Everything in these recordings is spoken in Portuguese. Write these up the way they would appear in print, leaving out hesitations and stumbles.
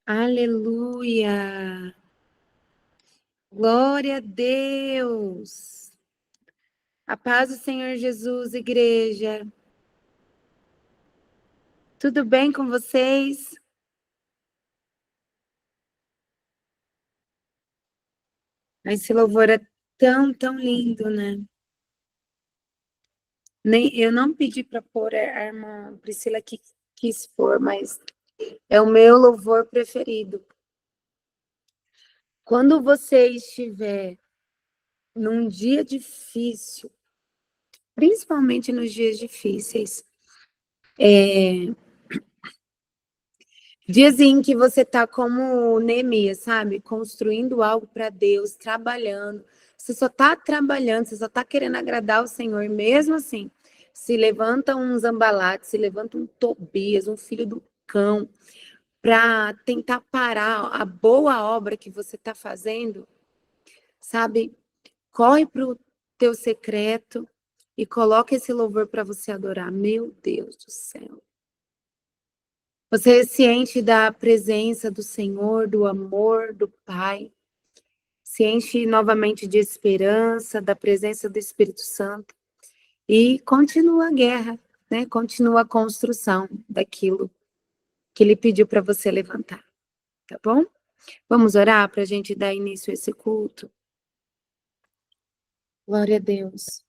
Aleluia! Glória a Deus! A paz do Senhor Jesus, igreja. Tudo bem com vocês? Esse louvor é tão lindo, né? Eu não pedi para pôr, a irmã Priscila que quis pôr, mas é o meu louvor preferido. Quando você estiver num dia difícil, principalmente nos dias difíceis, dias em que você tá como Neemias, sabe? Construindo algo para Deus, trabalhando. Você só tá trabalhando, você só tá querendo agradar o Senhor, mesmo assim. Se levanta um Zambalate, se levanta um Tobias, um filho do cão, para tentar parar a boa obra que você tá fazendo, sabe? Corre pro teu secreto e coloca esse louvor para você adorar. Meu Deus do céu. Você se enche da presença do Senhor, do amor do Pai. Se enche novamente de esperança, da presença do Espírito Santo. E continua a guerra, né? Continua a construção daquilo que Ele pediu para você levantar. Tá bom? Vamos orar para a gente dar início a esse culto? Glória a Deus.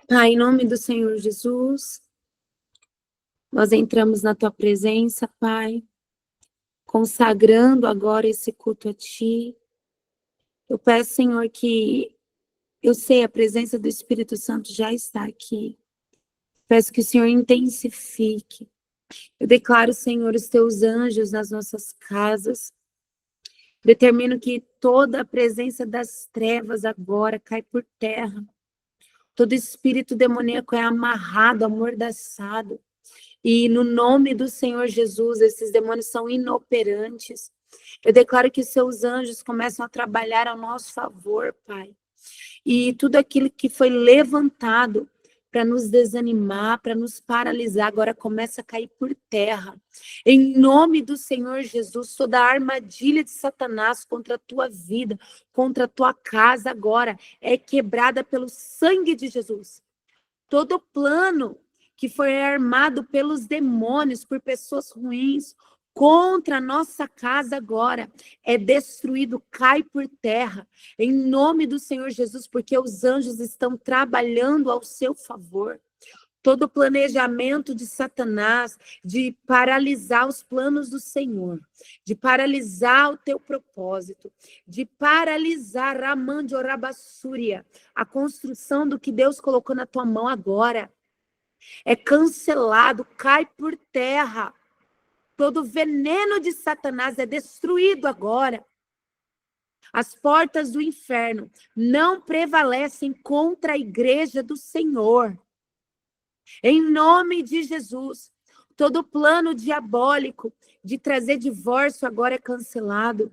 Pai, em nome do Senhor Jesus, nós entramos na Tua presença, Pai, consagrando agora esse culto a Ti. Eu peço, Senhor, que eu sei, a presença do Espírito Santo já está aqui. Peço que o Senhor intensifique. Eu declaro, Senhor, os teus anjos nas nossas casas. Determino que toda a presença das trevas agora cai por terra. Todo espírito demoníaco é amarrado, amordaçado. E no nome do Senhor Jesus, esses demônios são inoperantes. Eu declaro que os seus anjos começam a trabalhar ao nosso favor, Pai. E tudo aquilo que foi levantado para nos desanimar, para nos paralisar, agora começa a cair por terra. Em nome do Senhor Jesus, toda a armadilha de Satanás contra a tua vida, contra a tua casa agora, é quebrada pelo sangue de Jesus. Todo plano que foi armado pelos demônios, por pessoas ruins, contra a nossa casa agora, é destruído, cai por terra, em nome do Senhor Jesus, porque os anjos estão trabalhando ao seu favor. Todo planejamento de Satanás de paralisar os planos do Senhor, de paralisar o teu propósito, de paralisar Ramandiorabassúria, a construção do que Deus colocou na tua mão agora, é cancelado, cai por terra. Todo veneno de Satanás é destruído agora. As portas do inferno não prevalecem contra a igreja do Senhor. Em nome de Jesus, todo plano diabólico de trazer divórcio agora é cancelado.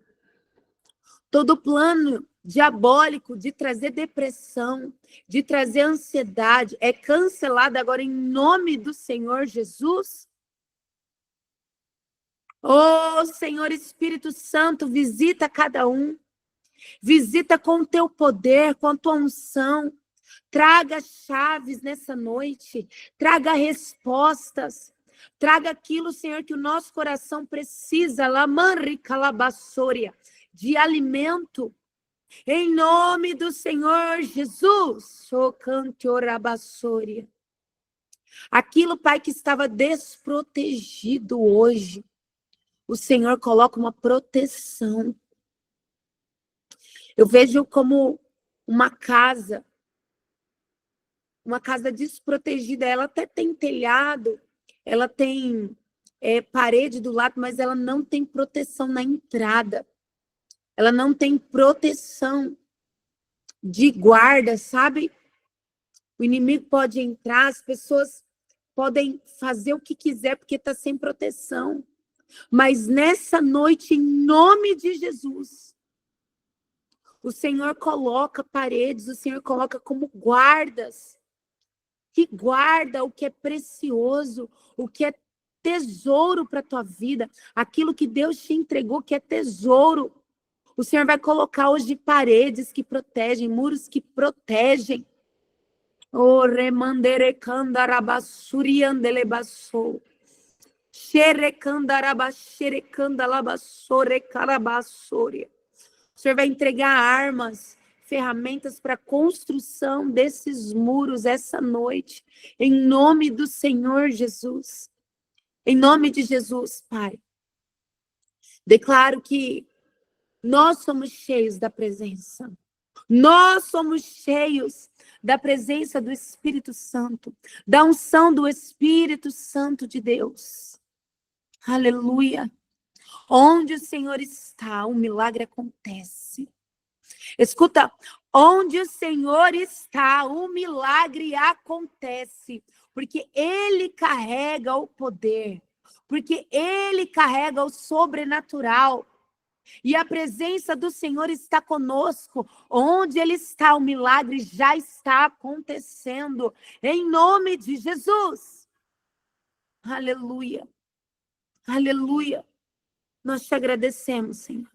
Todo plano diabólico de trazer depressão, de trazer ansiedade, é cancelado agora em nome do Senhor Jesus. Oh, Senhor Espírito Santo, visita cada um. Visita com o teu poder, com a tua unção. Traga chaves nessa noite. Traga respostas. Traga aquilo, Senhor, que o nosso coração precisa. Lamanri calabassoria. De alimento. Em nome do Senhor Jesus. Chocantiorabassoria. Aquilo, Pai, que estava desprotegido hoje. O Senhor coloca uma proteção. Eu vejo como uma casa desprotegida. Ela até tem telhado, ela tem parede do lado, mas ela não tem proteção na entrada. Ela não tem proteção de guarda, sabe? O inimigo pode entrar, as pessoas podem fazer o que quiser porque está sem proteção. Mas nessa noite, em nome de Jesus, o Senhor coloca paredes, o Senhor coloca como guardas, que guarda o que é precioso, o que é tesouro para a tua vida, aquilo que Deus te entregou, que é tesouro. O Senhor vai colocar hoje paredes que protegem, muros que protegem. O remandere candarabassuri andelebassou. Xerecandarabaxerecandalabassore carabassore. O Senhor vai entregar armas, ferramentas para a construção desses muros essa noite, em nome do Senhor Jesus. Em nome de Jesus, Pai. Declaro que nós somos cheios da presença. Nós somos cheios da presença do Espírito Santo, da unção do Espírito Santo de Deus. Aleluia. Onde o Senhor está, um milagre acontece. Escuta, onde o Senhor está, um milagre acontece, porque Ele carrega o poder, porque Ele carrega o sobrenatural, e a presença do Senhor está conosco, onde Ele está, o milagre já está acontecendo, em nome de Jesus. Aleluia, aleluia, nós te agradecemos, Senhor,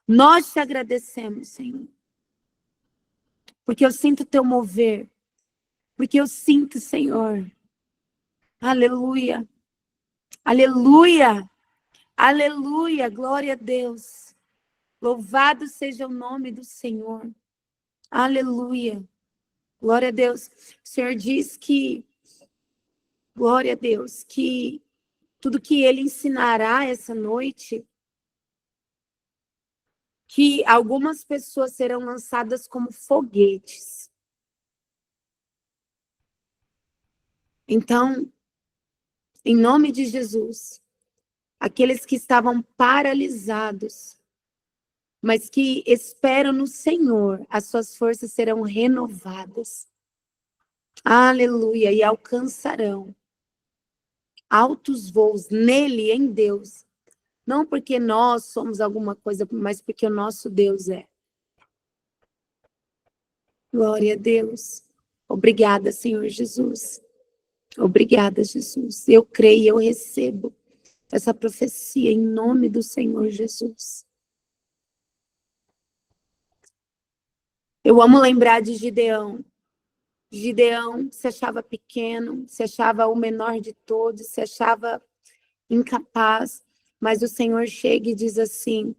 nós te agradecemos, Senhor. Porque eu sinto o teu mover. Porque eu sinto, Senhor. Aleluia. Aleluia. Aleluia. Glória a Deus. Louvado seja o nome do Senhor. Aleluia. Glória a Deus. O Senhor diz que, glória a Deus, que tudo que Ele ensinará essa noite, que algumas pessoas serão lançadas como foguetes. Então, em nome de Jesus, aqueles que estavam paralisados, mas que esperam no Senhor, as suas forças serão renovadas. Aleluia, e alcançarão altos voos nele, em Deus. Não porque nós somos alguma coisa, mas porque o nosso Deus é. Glória a Deus. Obrigada, Senhor Jesus. Obrigada, Jesus. Eu creio e eu recebo essa profecia em nome do Senhor Jesus. Eu amo lembrar de Gideão. Gideão se achava pequeno, se achava o menor de todos, se achava incapaz, mas o Senhor chega e diz assim,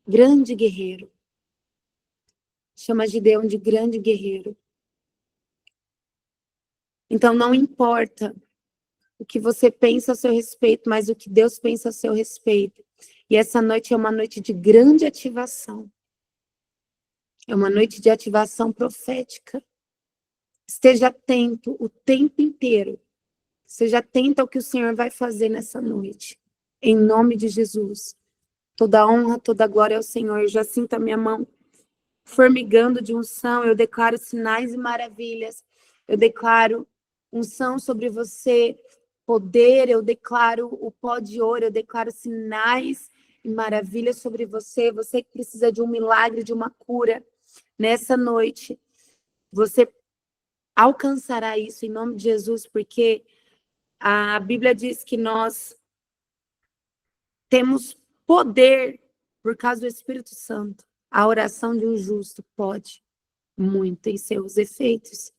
grande guerreiro. Chama Gideão de grande guerreiro. Então não importa o que você pensa a seu respeito, mas o que Deus pensa a seu respeito. E essa noite é uma noite de grande ativação. É uma noite de ativação profética. Esteja atento o tempo inteiro. Seja atento ao que o Senhor vai fazer nessa noite. Em nome de Jesus. Toda honra, toda glória ao Senhor. Eu já sinto a minha mão formigando de unção. Eu declaro sinais e maravilhas. Eu declaro unção sobre você. Poder. Eu declaro o pó de ouro. Eu declaro sinais e maravilhas sobre você. Você que precisa de um milagre, de uma cura. Nessa noite, você alcançará isso em nome de Jesus, porque a Bíblia diz que nós temos poder por causa do Espírito Santo. A oração de um justo pode muito em seus efeitos.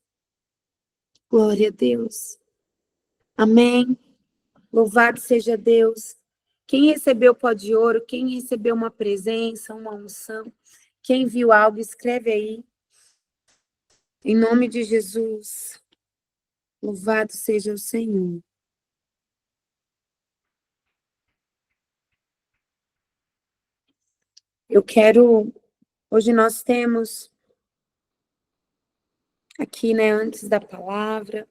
Glória a Deus. Amém. Louvado seja Deus. Quem recebeu pó de ouro, quem recebeu uma presença, uma unção, quem viu algo, escreve aí. Em nome de Jesus. Louvado seja o Senhor. Eu quero... Hoje nós temos aqui, né, antes da palavra,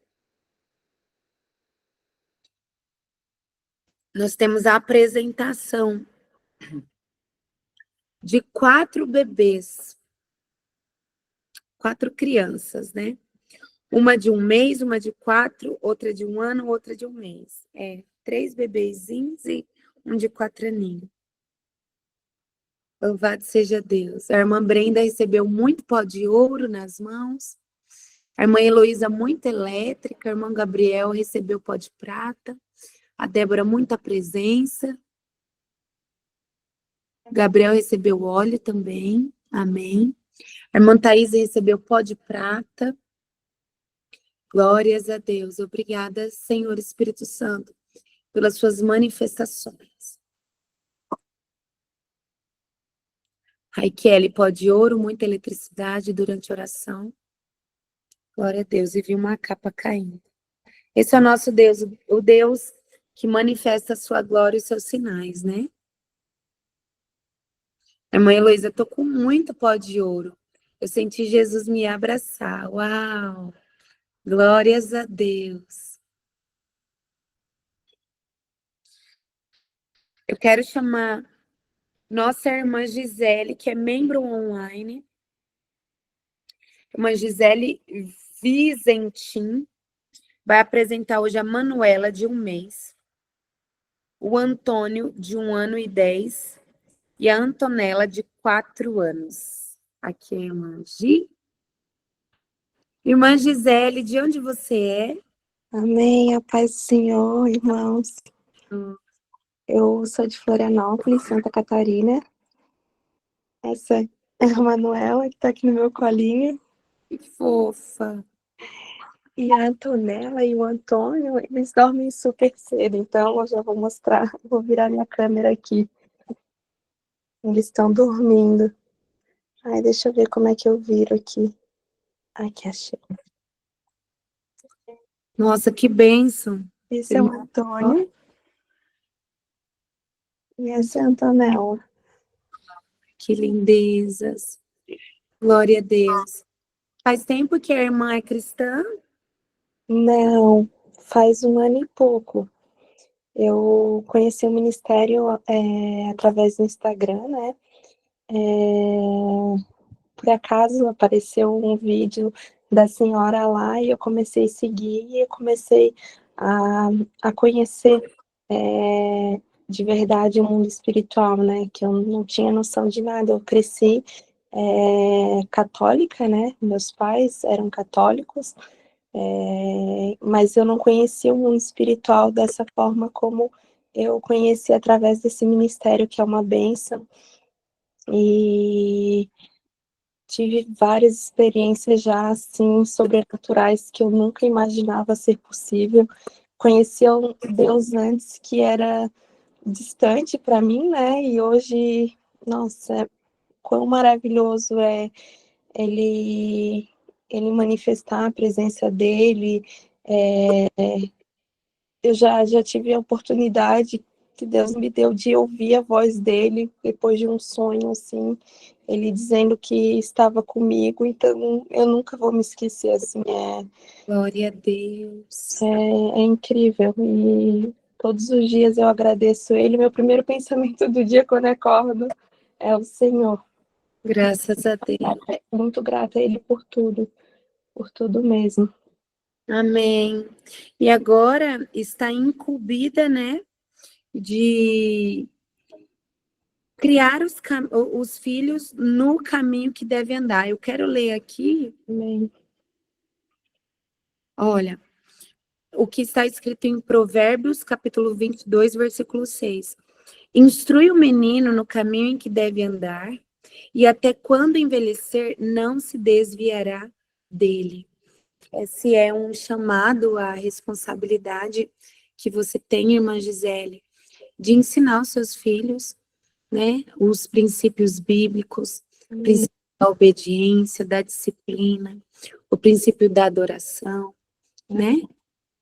nós temos a apresentação de 4 bebês, 4 crianças, né? Uma de 1 mês, uma de 4, outra de 1 ano, outra de 1 mês. 3 bebezinhos e um de 4 aninhos. Louvado seja Deus. A irmã Brenda recebeu muito pó de ouro nas mãos. A irmã Heloísa, muito elétrica. A irmã Gabriel recebeu pó de prata. A Débora, muita presença. Gabriel recebeu óleo também. Amém. A irmã Thaís recebeu pó de prata. Glórias a Deus. Obrigada, Senhor Espírito Santo, pelas suas manifestações. Raquel, pó de ouro, muita eletricidade durante a oração. Glória a Deus. E vi uma capa caindo. Esse é o nosso Deus, o Deus que manifesta a sua glória e os seus sinais, né? Irmã Heloísa, eu tô com muito pó de ouro. Eu senti Jesus me abraçar. Uau! Glórias a Deus. Eu quero chamar nossa irmã Gisele, que é membro online. Irmã Gisele Vizentim vai apresentar hoje a Manuela, de 1 mês. O Antônio, de 1 ano e 10. E a Antonella, de 4 anos. Aqui é a irmã Gi. Irmã Gisele, de onde você é? Amém, a paz do Senhor, irmãos. Eu sou de Florianópolis, Santa Catarina. Essa é a Manuela, que está aqui no meu colinho. Que fofa. E a Antonella e o Antônio, eles dormem super cedo, então eu já vou mostrar, vou virar minha câmera aqui. Eles estão dormindo. Ai, deixa eu ver como é que eu viro aqui. Aqui, achei. Nossa, que bênção. Esse é o Antônio. E essa é a Antonella. Que lindezas. Glória a Deus. Faz tempo que a irmã é cristã? Não, faz 1 ano e pouco. Eu conheci o ministério através do Instagram, né? Por acaso apareceu um vídeo da senhora lá e eu comecei a seguir e eu comecei a conhecer de verdade o mundo espiritual, né? Que eu não tinha noção de nada. Eu cresci católica, né? Meus pais eram católicos, mas eu não conhecia o mundo espiritual dessa forma como eu conheci através desse ministério, que é uma bênção. E tive várias experiências já, assim, sobrenaturais que eu nunca imaginava ser possível. Conhecia um Deus antes que era distante para mim, né? E hoje, nossa, quão maravilhoso é ele, ele manifestar a presença dele. Eu já tive a oportunidade que Deus me deu de ouvir a voz dele depois de um sonho, assim, ele dizendo que estava comigo, então eu nunca vou me esquecer, assim, Glória a Deus. é incrível, e todos os dias eu agradeço ele. Meu primeiro pensamento do dia quando eu acordo é o Senhor. Graças a Deus. Muito grata a ele por tudo mesmo. Amém. E agora está incumbida, né, de criar os filhos no caminho que deve andar. Eu quero ler aqui, Amém. olha, o que está escrito em Provérbios, capítulo 22, versículo 6. Instrui o menino no caminho em que deve andar, e até quando envelhecer, não se desviará dele. Esse é um chamado à responsabilidade que você tem, irmã Gisele, de ensinar os seus filhos, né, os princípios bíblicos, o princípio da obediência, da disciplina, o princípio da adoração, né?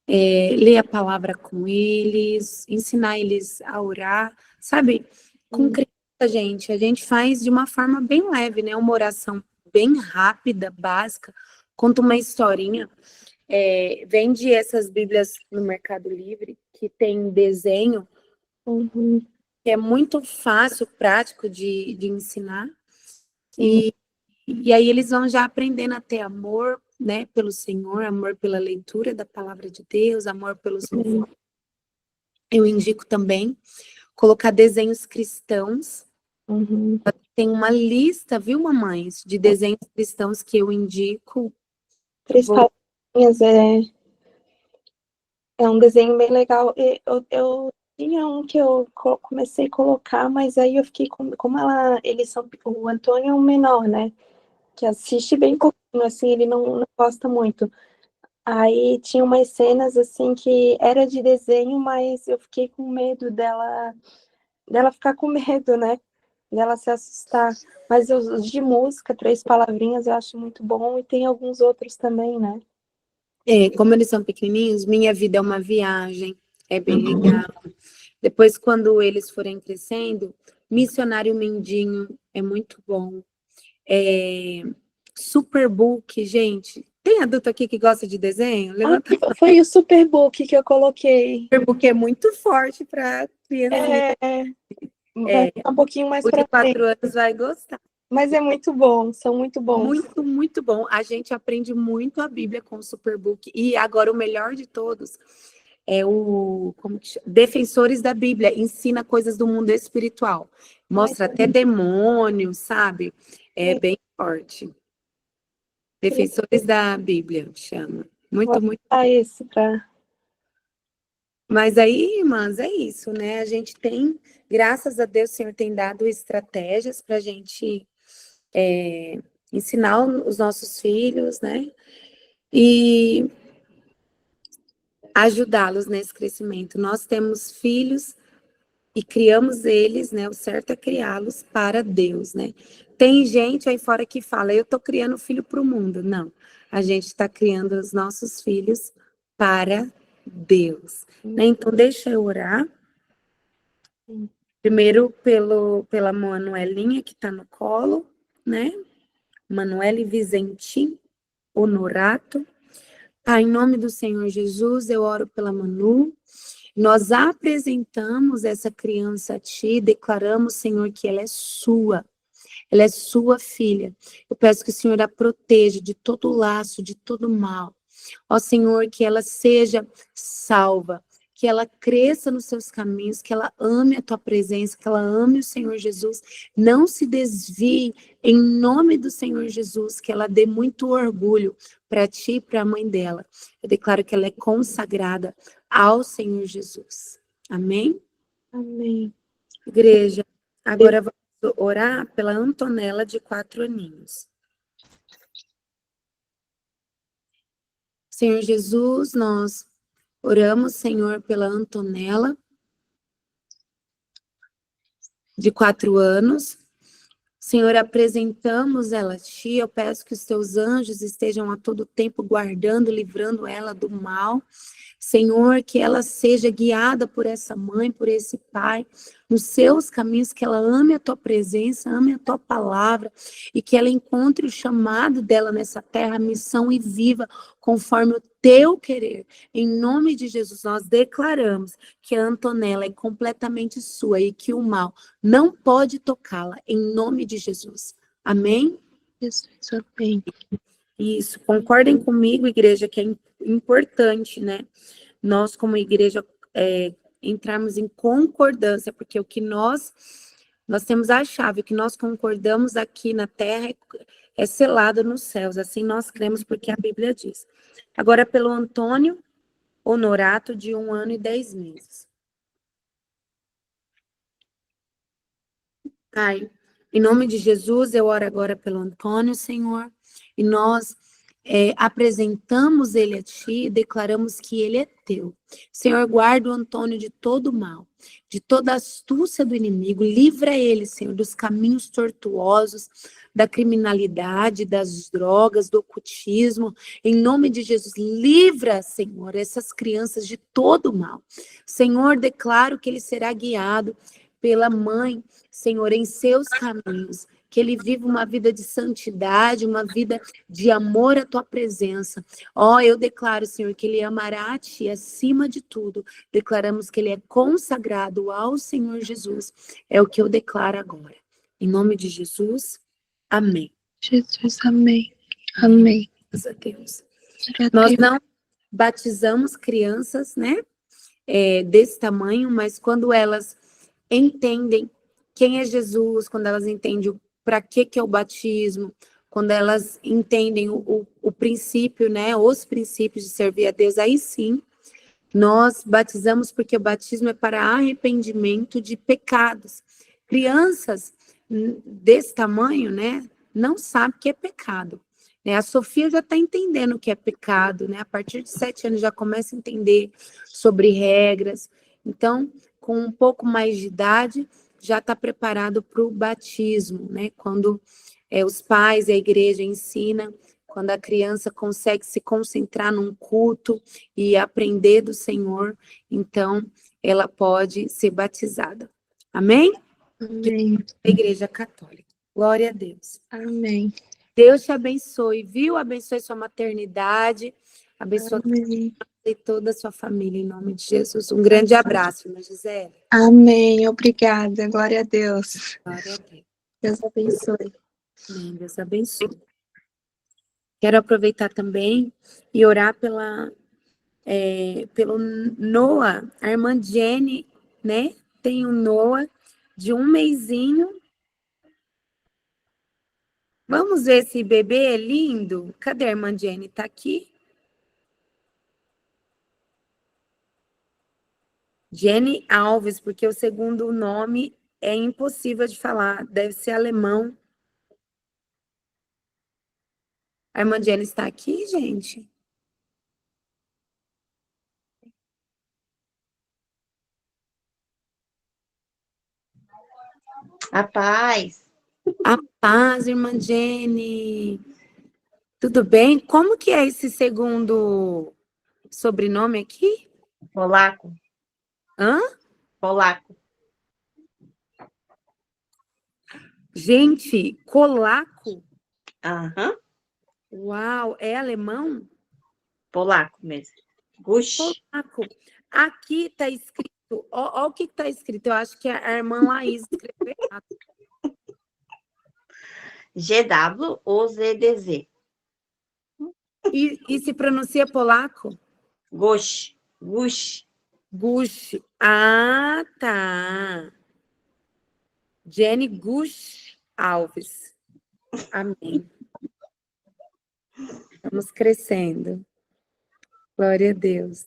Ler a palavra com eles, ensinar eles a orar, sabe? Com criança, a gente faz de uma forma bem leve, né? Uma oração bem rápida, básica, conta uma historinha. Vende essas Bíblias no Mercado Livre, que tem desenho, Uhum. que é muito fácil, prático de ensinar. E aí eles vão já aprendendo a ter amor, né, pelo Senhor, amor pela leitura da palavra de Deus, amor pelos louvores. Eu indico também colocar desenhos cristãos. Uhum. Tem uma lista, viu, mamães, de desenhos cristãos que eu indico. Três palavrinhas é um desenho bem legal. Eu tinha um que eu comecei a colocar, mas aí eu fiquei como eles são, o Antônio é um menor, né? Que assiste bem pouquinho, assim, ele não gosta muito. Aí tinha umas cenas assim que era de desenho, mas eu fiquei com medo dela ficar com medo, né? Dela se assustar. Mas os de música, Três Palavrinhas, eu acho muito bom, e tem alguns outros também, né? Como eles são pequenininhos, Minha Vida é uma Viagem, é bem legal. Depois, quando eles forem crescendo, Missionário Mendinho é muito bom. Superbook, gente. Tem adulto aqui que gosta de desenho? Levanta a mão. Foi o Superbook que eu coloquei. Superbook é muito forte para criancinha. Vai ficar um pouquinho mais O para de 4 frente. anos vai gostar. Mas é muito bom, são muito bons. Muito, muito bom. A gente aprende muito a Bíblia com o Superbook. E agora o melhor de todos é Defensores da Bíblia. Ensina coisas do mundo espiritual. Mostra até demônios, sabe? É bem forte. Defensores da Bíblia, chama. Muito, muito. Esse pra... Mas aí, irmãs, é isso, né? A gente tem, graças a Deus, o Senhor tem dado estratégias para a gente ensinar os nossos filhos, né? E ajudá-los nesse crescimento. Nós temos filhos e criamos eles, né? O certo é criá-los para Deus, né? Tem gente aí fora que fala, eu tô criando filho para o mundo. Não, a gente está criando os nossos filhos para Deus. Né? Então, deixa eu orar. Primeiro pela Manuelinha, que está no colo, né? Manuele Vizentim Honorato. Pai, em nome do Senhor Jesus, eu oro pela Manu. Nós apresentamos essa criança a Ti, declaramos, Senhor, que ela é sua filha. Eu peço que o Senhor a proteja de todo laço, de todo mal. Ó Senhor, que ela seja salva, que ela cresça nos seus caminhos, que ela ame a tua presença, que ela ame o Senhor Jesus, não se desvie em nome do Senhor Jesus, que ela dê muito orgulho para ti e para a mãe dela. Eu declaro que ela é consagrada ao Senhor Jesus. Amém? Amém. Igreja, agora vamos orar pela Antonella de 4 aninhos. Senhor Jesus, nós oramos, Senhor, pela Antonella, de 4 anos. Senhor, apresentamos ela a Ti. Eu peço que os Teus anjos estejam a todo tempo guardando, livrando ela do mal. Senhor, que ela seja guiada por essa mãe, por esse pai, nos seus caminhos, que ela ame a Tua presença, ame a Tua palavra, e que ela encontre o chamado dela nessa terra, a missão e viva conforme o Teu querer. Em nome de Jesus, nós declaramos que a Antonella é completamente sua e que o mal não pode tocá-la, em nome de Jesus. Amém? Jesus, amém. Isso, concordem comigo, igreja, que é importante, né? Nós, como igreja, entrarmos em concordância, porque o que nós temos a chave, o que nós concordamos aqui na terra é selado nos céus, assim nós cremos, porque a Bíblia diz. Agora, pelo Antônio Honorato, de 1 ano e 10 meses. Pai, em nome de Jesus, eu oro agora pelo Antônio, Senhor, e nós apresentamos ele a Ti e declaramos que ele é Teu. Senhor, guarda o Antônio de todo mal, de toda astúcia do inimigo, livra ele, Senhor, dos caminhos tortuosos, da criminalidade, das drogas, do ocultismo, em nome de Jesus, livra, Senhor, essas crianças de todo mal. Senhor, declaro que ele será guiado pela mãe, Senhor, em seus caminhos, que ele viva uma vida de santidade, uma vida de amor à tua presença. Ó, eu declaro, Senhor, que ele amará a ti acima de tudo. Declaramos que ele é consagrado ao Senhor Jesus. É o que eu declaro agora. Em nome de Jesus, amém. Jesus, amém. Amém. Graças a Deus. Nós não batizamos crianças, né, desse tamanho, mas quando elas entendem quem é Jesus, quando elas entendem para que é o batismo, quando elas entendem o o princípio, né, os princípios de servir a Deus, aí sim, nós batizamos porque o batismo é para arrependimento de pecados. Crianças desse tamanho, né, não sabem o que é pecado. Né? A Sofia já está entendendo o que é pecado, né? A partir de 7 anos já começa a entender sobre regras. Então, com um pouco mais de idade, já está preparado para o batismo, né? Quando os pais e a igreja ensinam, quando a criança consegue se concentrar num culto e aprender do Senhor, então ela pode ser batizada. Amém? Amém. A Igreja Católica. Glória a Deus. Amém. Deus te abençoe, viu? Abençoe sua maternidade, abençoe Amém. toda a sua família, em nome de Jesus. Um grande abraço, irmã Gisele. Amém. Obrigada. Glória a Deus. Glória a Deus. Deus abençoe. Amém. Deus abençoe. Quero aproveitar também e orar pelo Noah, a irmã Jenny, né? Tem um Noah de 1 mesinho. Vamos ver esse bebê é lindo. Cadê a irmã Jenny? Tá aqui? Jenny Alves, porque o segundo nome é impossível de falar, deve ser alemão. A irmã Jenny está aqui, gente? A paz. A paz, irmã Jenny. Tudo bem? Como que é esse segundo sobrenome aqui? Polaco. Hã? Polaco. Gente, colaco? Aham. Uau, é alemão? Polaco mesmo. Gush. Polaco. Aqui está escrito, ó o que está escrito, eu acho que a irmã Laís escreveu errado. GWOZDZ. E se pronuncia polaco? Gush. Gush. Gush. Ah, tá. Jenny Gush Alves. Amém. Estamos crescendo. Glória a Deus.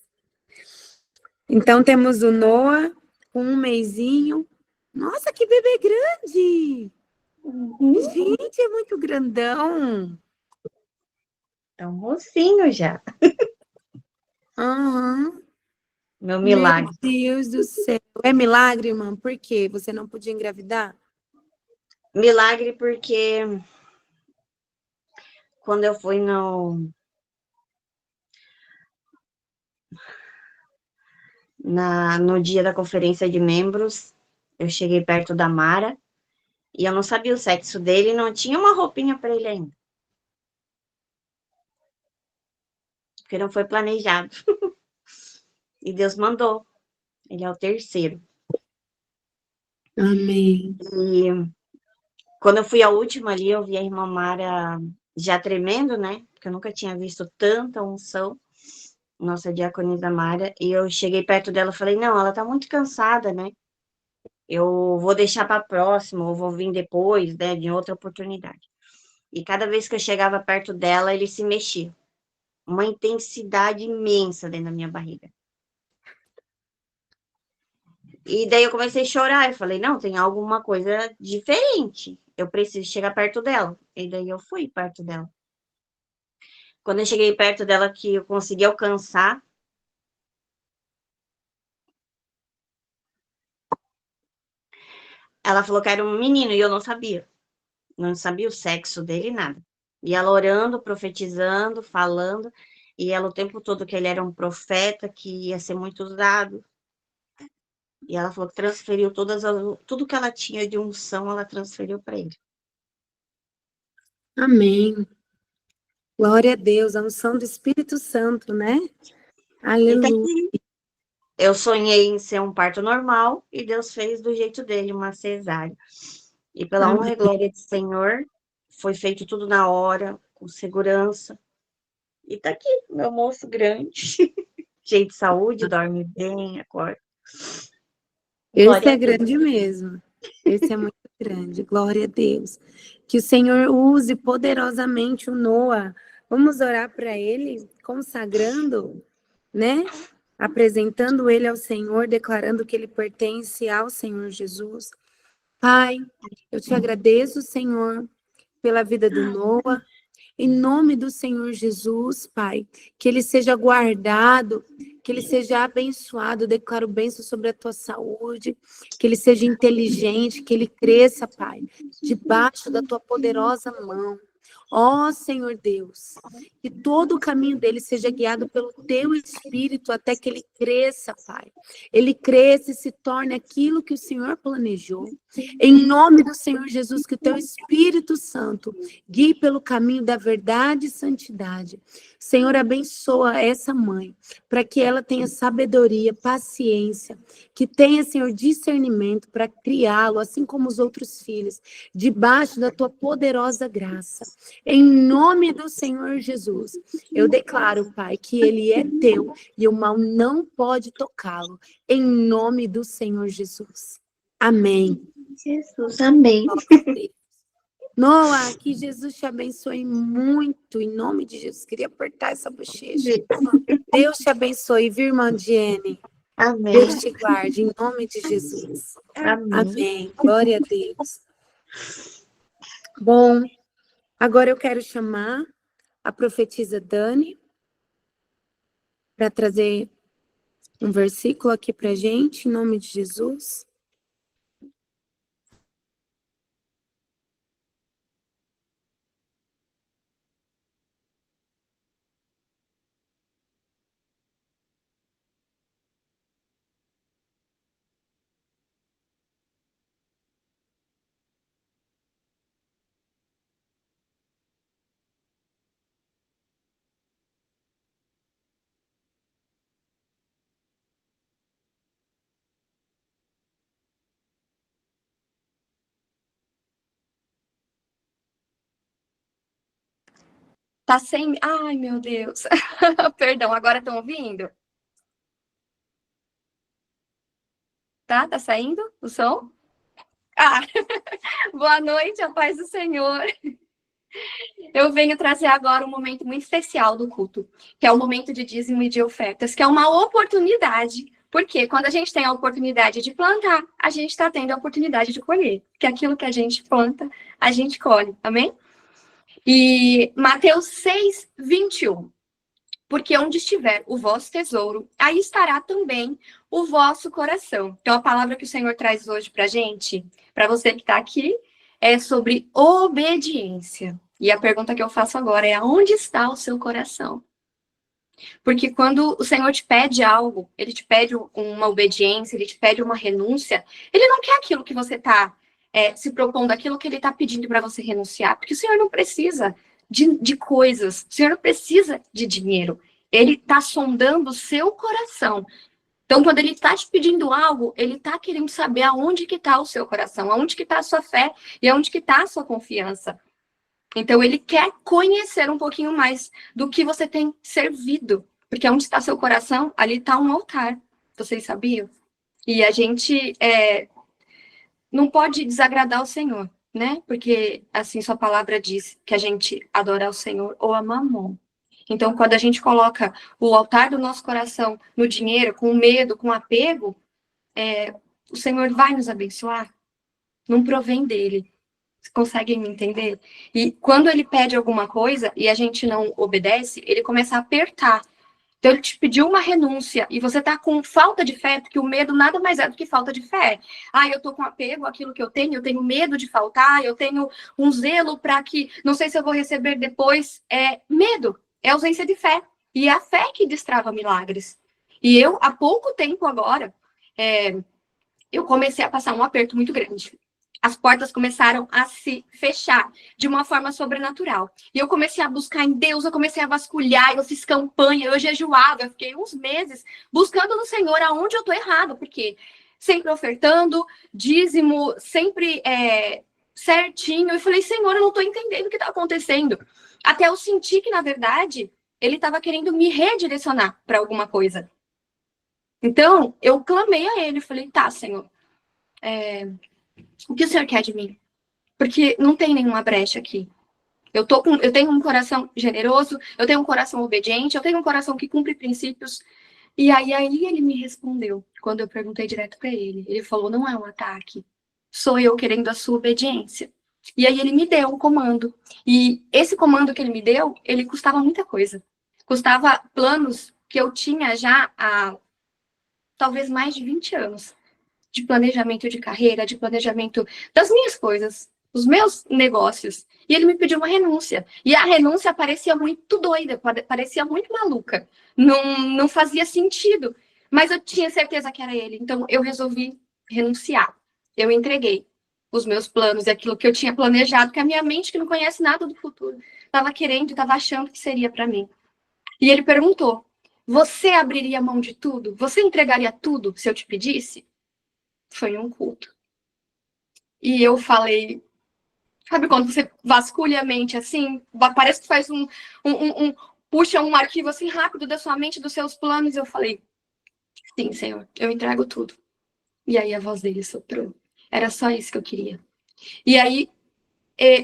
Então, temos o Noah com 1 mesinho. Nossa, que bebê grande! Gente, é muito grandão. É um mocinho já. Aham. Meu milagre. Meu Deus do céu. É milagre, irmã? Por quê? Você não podia engravidar? Milagre porque quando eu fui no dia da conferência de membros, eu cheguei perto da Mara e eu não sabia o sexo dele e não tinha uma roupinha para ele ainda. Porque não foi planejado. E Deus mandou. Ele é o terceiro. Amém. E quando eu fui a última ali, eu vi a irmã Mara já tremendo, né? Porque eu nunca tinha visto tanta unção. Nossa diaconisa Mara. E eu cheguei perto dela e falei, não, ela tá muito cansada, né? Eu vou deixar para próxima, ou vou vir depois, né? De outra oportunidade. E cada vez que eu chegava perto dela, ele se mexia. Uma intensidade imensa dentro da minha barriga. E daí eu comecei a chorar. Eu falei, não, tem alguma coisa diferente. Eu preciso chegar perto dela. E daí eu fui perto dela. Quando eu cheguei perto dela, que eu consegui alcançar, ela falou que era um menino e eu não sabia. Não sabia o sexo dele, nada. E ela orando, profetizando, falando. E ela o tempo todo que ele era um profeta, que ia ser muito usado. E ela falou que transferiu tudo que ela tinha de unção, ela transferiu para ele. Amém. Glória a Deus, a unção do Espírito Santo, né? Aleluia. Eu sonhei em ser um parto normal e Deus fez do jeito dele, uma cesárea. E pela honra e glória do Senhor, foi feito tudo na hora, com segurança. E tá aqui, meu moço grande, cheio de saúde, dorme bem, acorda. Esse é grande mesmo. Esse é muito grande. Glória a Deus. Que o Senhor use poderosamente o Noah Vamos orar para ele, consagrando, né? Apresentando ele ao Senhor, declarando que ele pertence ao Senhor Jesus. Pai, eu te agradeço, Senhor, pela vida do Noah. Em nome do Senhor Jesus, Pai, que ele seja guardado, que ele seja abençoado. Eu declaro bênção sobre a tua saúde, que ele seja inteligente, que ele cresça, Pai, debaixo da tua poderosa mão. Ó Senhor Deus, que todo o caminho dele seja guiado pelo teu Espírito até que ele cresça, Pai. Ele cresça e se torne aquilo que o Senhor planejou. Em nome do Senhor Jesus, que o teu Espírito Santo guie pelo caminho da verdade e santidade. Senhor, abençoa essa mãe, para que ela tenha sabedoria, paciência, que tenha, Senhor, discernimento para criá-lo, assim como os outros filhos, debaixo da tua poderosa graça. Em nome do Senhor Jesus, eu declaro, Pai, que ele é teu e o mal não pode tocá-lo. Em nome do Senhor Jesus. Amém. Jesus, amém. Noah, que Jesus te abençoe muito, em nome de Jesus. Queria apertar essa bochecha. Deus te abençoe, viu, irmã Jenny? Amém. Deus te guarde, em nome de Jesus. Amém. Amém. Glória a Deus. Bom, agora eu quero chamar a profetisa Dani para trazer um versículo aqui para gente, em nome de Jesus. Tá sem. Ai, meu Deus. Perdão, agora estão ouvindo? Tá? Tá saindo o som? Ah, boa noite, a paz do Senhor. Eu venho trazer agora um momento muito especial do culto, que é o momento de dízimo e de ofertas, que é uma oportunidade. Porque quando a gente tem a oportunidade de plantar, a gente está tendo a oportunidade de colher. Que aquilo que a gente planta, a gente colhe. Amém? E Mateus 6, 21. Porque onde estiver o vosso tesouro, aí estará também o vosso coração. Então, a palavra que o Senhor traz hoje para a gente, para você que está aqui, é sobre obediência. E a pergunta que eu faço agora é: aonde está o seu coração? Porque quando o Senhor te pede algo, ele te pede uma obediência, ele te pede uma renúncia, ele não quer aquilo que você está se propondo, aquilo que ele está pedindo para você renunciar. Porque o Senhor não precisa de coisas, o Senhor não precisa de dinheiro. Ele está sondando o seu coração. Então, quando ele está te pedindo algo, ele está querendo saber aonde que está o seu coração, aonde que está a sua fé e aonde que está a sua confiança. Então, ele quer conhecer um pouquinho mais do que você tem servido. Porque onde está seu coração, ali está um altar. Vocês sabiam? E a gente não pode desagradar o Senhor, né? Porque, assim, sua palavra diz que a gente adora o Senhor ou a Mamon. Então, quando a gente coloca o altar do nosso coração no dinheiro, com medo, com apego, o Senhor vai nos abençoar? Não provém dele. Conseguem me entender? E quando ele pede alguma coisa e a gente não obedece, ele começa a apertar. Então, ele te pediu uma renúncia e você está com falta de fé, porque o medo nada mais é do que falta de fé. Ah, eu estou com apego àquilo que eu tenho medo de faltar, eu tenho um zelo para que, não sei se eu vou receber depois. É medo, é ausência de fé. E é a fé que destrava milagres. E eu, há pouco tempo agora, eu comecei a passar um aperto muito grande. As portas começaram a se fechar de uma forma sobrenatural. E eu comecei a buscar em Deus, eu comecei a vasculhar, eu fiz campanha, eu jejuava, eu fiquei uns meses buscando no Senhor aonde eu estou errado, porque sempre ofertando, dízimo, sempre certinho. Eu falei: Senhor, eu não estou entendendo o que está acontecendo. Até eu senti que, na verdade, ele estava querendo me redirecionar para alguma coisa. Então, eu clamei a ele, falei: tá, Senhor, o que o Senhor quer de mim? Porque não tem nenhuma brecha aqui. Eu tenho um coração generoso, eu tenho um coração obediente, eu tenho um coração que cumpre princípios. E aí ele me respondeu, quando eu perguntei direto para ele. Ele falou, não é um ataque, sou eu querendo a sua obediência. E aí ele me deu um comando. E esse comando que ele me deu, ele custava muita coisa. Custava planos que eu tinha já há talvez mais de 20 anos. De planejamento de carreira, de planejamento das minhas coisas, os meus negócios. E ele me pediu uma renúncia. E a renúncia parecia muito doida, parecia muito maluca. Não fazia sentido. Mas eu tinha certeza que era ele. Então eu resolvi renunciar. Eu entreguei os meus planos e aquilo que eu tinha planejado, que a minha mente, que não conhece nada do futuro, estava querendo, estava achando que seria para mim. E ele perguntou, você abriria mão de tudo? Você entregaria tudo se eu te pedisse? Foi um culto. E eu falei, sabe quando você vasculha a mente assim, parece que faz puxa um arquivo assim rápido da sua mente, dos seus planos, e eu falei, sim, Senhor, eu entrego tudo. E aí a voz dele soprou. Era só isso que eu queria. E aí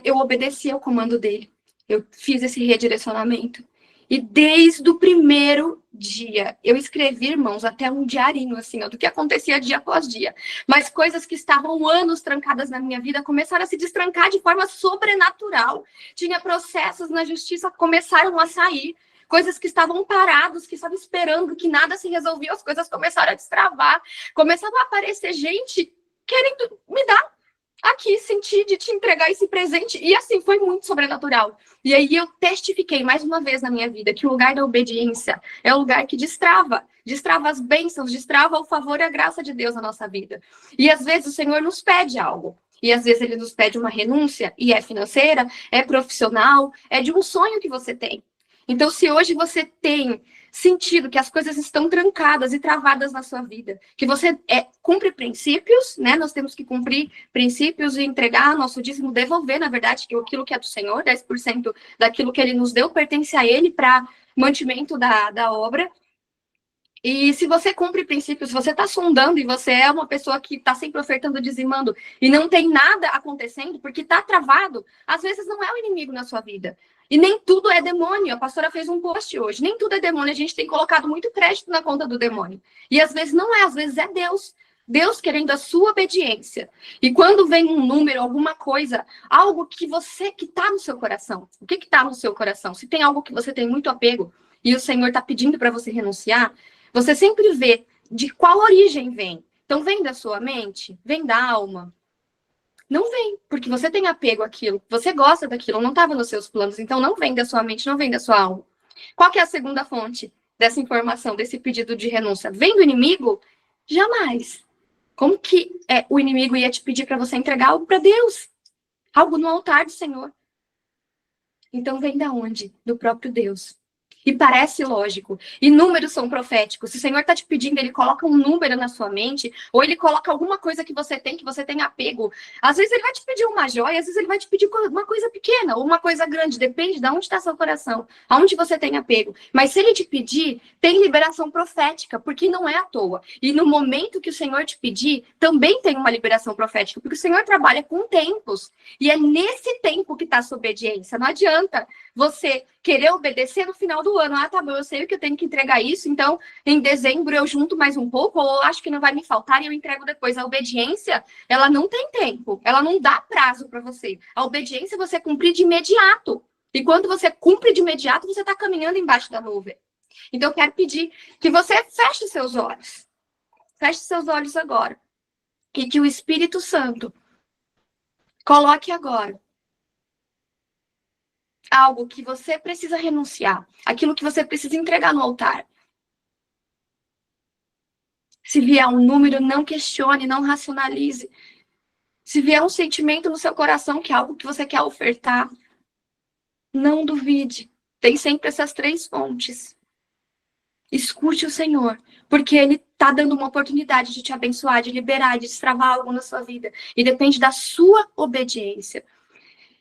eu obedeci ao comando dele. Eu fiz esse redirecionamento. E desde o primeiro dia, eu escrevi, irmãos, até um diarinho, assim, ó, do que acontecia dia após dia. Mas coisas que estavam anos trancadas na minha vida começaram a se destrancar de forma sobrenatural. Tinha processos na justiça que começaram a sair. Coisas que estavam paradas, que estavam esperando que nada se resolvia, as coisas começaram a destravar. Começava a aparecer gente querendo me dar aqui, sentir de te entregar esse presente. E assim, foi muito sobrenatural. E aí eu testifiquei mais uma vez na minha vida que o lugar da obediência é o lugar que destrava as bênçãos, destrava o favor e a graça de Deus na nossa vida. E às vezes o Senhor nos pede algo. E às vezes ele nos pede uma renúncia, e é financeira, é profissional, é de um sonho que você tem. Então, se hoje você tem sentido que as coisas estão trancadas e travadas na sua vida, que você cumpre princípios, né? Nós temos que cumprir princípios e entregar nosso dízimo, devolver, na verdade, aquilo que é do Senhor, 10% daquilo que ele nos deu pertence a ele para mantimento da obra. E se você cumpre princípios, se você está sondando e você é uma pessoa que está sempre ofertando, dizimando, e não tem nada acontecendo, porque está travado, às vezes não é o inimigo na sua vida. E nem tudo é demônio. A pastora fez um post hoje. Nem tudo é demônio. A gente tem colocado muito crédito na conta do demônio. E às vezes não é, às vezes é Deus. Deus querendo a sua obediência. E quando vem um número, alguma coisa, algo que está no seu coração. O que está no seu coração? Se tem algo que você tem muito apego e o Senhor está pedindo para você renunciar, você sempre vê de qual origem vem. Então, vem da sua mente? Vem da alma? Não vem, porque você tem apego àquilo, você gosta daquilo, não estava nos seus planos, então não vem da sua mente, não vem da sua alma. Qual que é a segunda fonte dessa informação, desse pedido de renúncia? Vem do inimigo? Jamais. Como que o inimigo ia te pedir para você entregar algo para Deus? Algo no altar do Senhor. Então vem da onde? Do próprio Deus. E parece lógico. E números são proféticos. Se o Senhor está te pedindo, ele coloca um número na sua mente, ou ele coloca alguma coisa que você tem apego. Às vezes ele vai te pedir uma joia, às vezes ele vai te pedir uma coisa pequena ou uma coisa grande. Depende de onde está seu coração, aonde você tem apego. Mas se ele te pedir, tem liberação profética, porque não é à toa. E no momento que o Senhor te pedir, também tem uma liberação profética, porque o Senhor trabalha com tempos. E é nesse tempo que está a sua obediência. Não adianta você querer obedecer no final do ano. Ah, tá bom, eu sei que eu tenho que entregar isso, então em dezembro eu junto mais um pouco, ou eu acho que não vai me faltar e eu entrego depois. A obediência, ela não tem tempo, ela não dá prazo para você. A obediência você cumprir de imediato. E quando você cumpre de imediato, você está caminhando embaixo da nuvem. Então eu quero pedir que você feche seus olhos. Feche seus olhos agora. E que o Espírito Santo coloque agora algo que você precisa renunciar, aquilo que você precisa entregar no altar. Se vier um número, não questione, não racionalize. Se vier um sentimento no seu coração que é algo que você quer ofertar, não duvide. Tem sempre essas 3 fontes. Escute o Senhor, porque Ele está dando uma oportunidade de te abençoar, de liberar, de destravar algo na sua vida. E depende da sua obediência.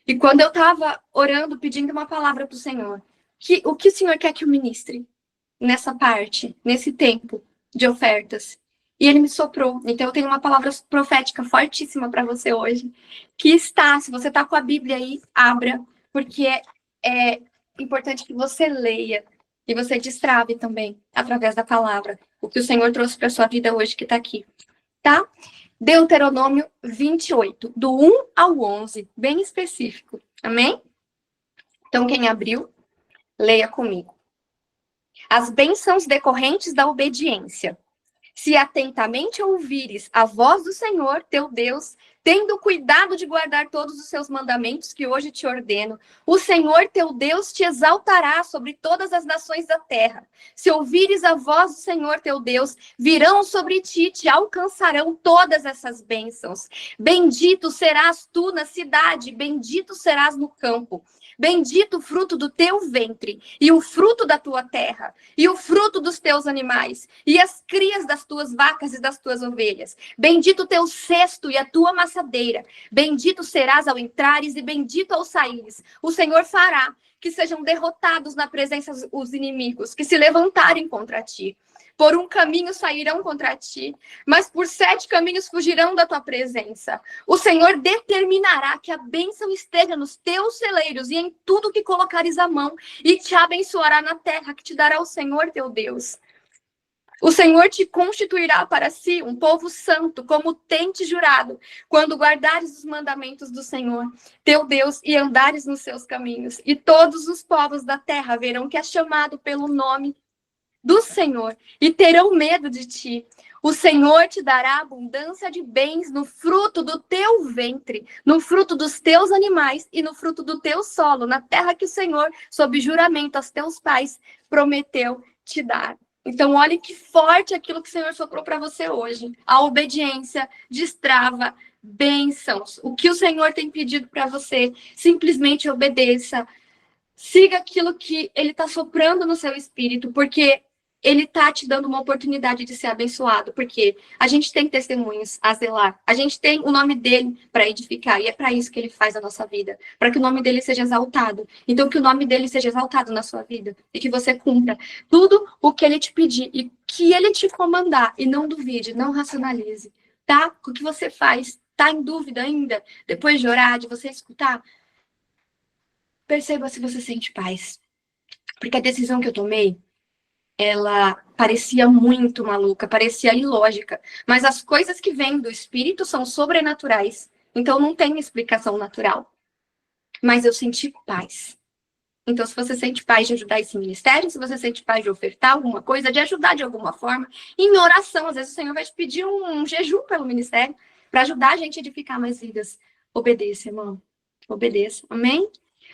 E quando eu estava orando, pedindo uma palavra para o Senhor, o que o Senhor quer que eu ministre nessa parte, nesse tempo de ofertas? E Ele me soprou. Então eu tenho uma palavra profética fortíssima para você hoje, que está, se você está com a Bíblia aí, abra, porque é importante que você leia e você destrave também, através da palavra, o que o Senhor trouxe para a sua vida hoje que está aqui, tá? Deuteronômio 28, do 1 ao 11, bem específico, amém? Então, quem abriu, leia comigo. As bênçãos decorrentes da obediência. Se atentamente ouvires a voz do Senhor, teu Deus, tendo cuidado de guardar todos os seus mandamentos que hoje te ordeno, o Senhor teu Deus te exaltará sobre todas as nações da terra. Se ouvires a voz do Senhor teu Deus, virão sobre ti, te alcançarão todas essas bênçãos. Bendito serás tu na cidade, bendito serás no campo. Bendito o fruto do teu ventre, e o fruto da tua terra, e o fruto dos teus animais, e as crias das tuas vacas e das tuas ovelhas. Bendito o teu cesto e a tua maçadeira. Bendito serás ao entrares e bendito ao saíres. O Senhor fará que sejam derrotados na presença os inimigos, que se levantarem contra ti. Por um caminho sairão contra ti, mas por 7 caminhos fugirão da tua presença. O Senhor determinará que a bênção esteja nos teus celeiros e em tudo que colocares a mão, e te abençoará na terra que te dará o Senhor teu Deus. O Senhor te constituirá para si um povo santo, como tem te jurado, quando guardares os mandamentos do Senhor, teu Deus, e andares nos seus caminhos. E todos os povos da terra verão que é chamado pelo nome do Senhor, e terão medo de ti. O Senhor te dará abundância de bens no fruto do teu ventre, no fruto dos teus animais e no fruto do teu solo, na terra que o Senhor, sob juramento aos teus pais, prometeu te dar. Então, olhe que forte aquilo que o Senhor soprou para você hoje. A obediência destrava bênçãos. O que o Senhor tem pedido para você, simplesmente obedeça. Siga aquilo que Ele está soprando no seu espírito, porque Ele está te dando uma oportunidade de ser abençoado, porque a gente tem testemunhos a zelar, a gente tem o nome dele para edificar, e é para isso que ele faz a nossa vida, para que o nome dele seja exaltado. Então, que o nome dele seja exaltado na sua vida, e que você cumpra tudo o que ele te pedir, e que ele te comandar, e não duvide, não racionalize, tá? O que você faz, tá em dúvida ainda, depois de orar, de você escutar, perceba se você sente paz. Porque a decisão que eu tomei, ela parecia muito maluca, parecia ilógica. Mas as coisas que vêm do Espírito são sobrenaturais. Então não tem explicação natural. Mas eu senti paz. Então, se você sente paz de ajudar esse ministério, se você sente paz de ofertar alguma coisa, de ajudar de alguma forma, em oração, às vezes o Senhor vai te pedir um jejum pelo ministério, para ajudar a gente a edificar mais vidas. Obedeça, irmão. Obedeça. Amém?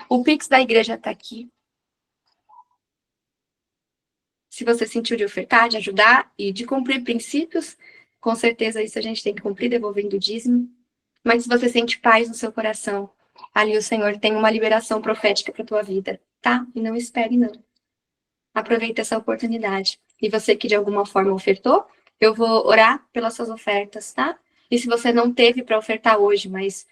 O Pix da igreja está aqui. Se você sentiu de ofertar, de ajudar e de cumprir princípios, com certeza isso a gente tem que cumprir, devolvendo o dízimo. Mas se você sente paz no seu coração, ali o Senhor tem uma liberação profética para a tua vida, tá? E não espere, não. Aproveita essa oportunidade. E você que de alguma forma ofertou, eu vou orar pelas suas ofertas, tá? E se você não teve para ofertar hoje, mas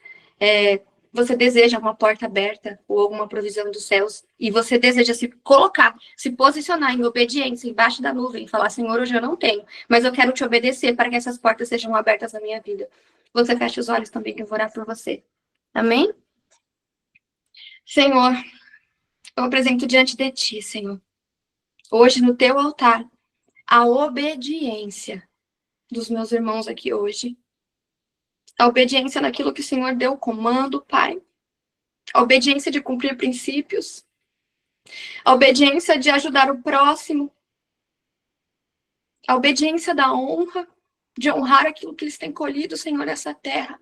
você deseja uma porta aberta ou alguma provisão dos céus, e você deseja se colocar, se posicionar em obediência, embaixo da nuvem, e falar, Senhor, hoje eu não tenho, mas eu quero te obedecer para que essas portas sejam abertas na minha vida. Você fecha os olhos também, que eu vou orar por você. Amém? Senhor, eu apresento diante de ti, Senhor, hoje no teu altar, a obediência dos meus irmãos aqui hoje. A obediência naquilo que o Senhor deu comando, Pai. A obediência de cumprir princípios. A obediência de ajudar o próximo. A obediência da honra, de honrar aquilo que eles têm colhido, Senhor, nessa terra.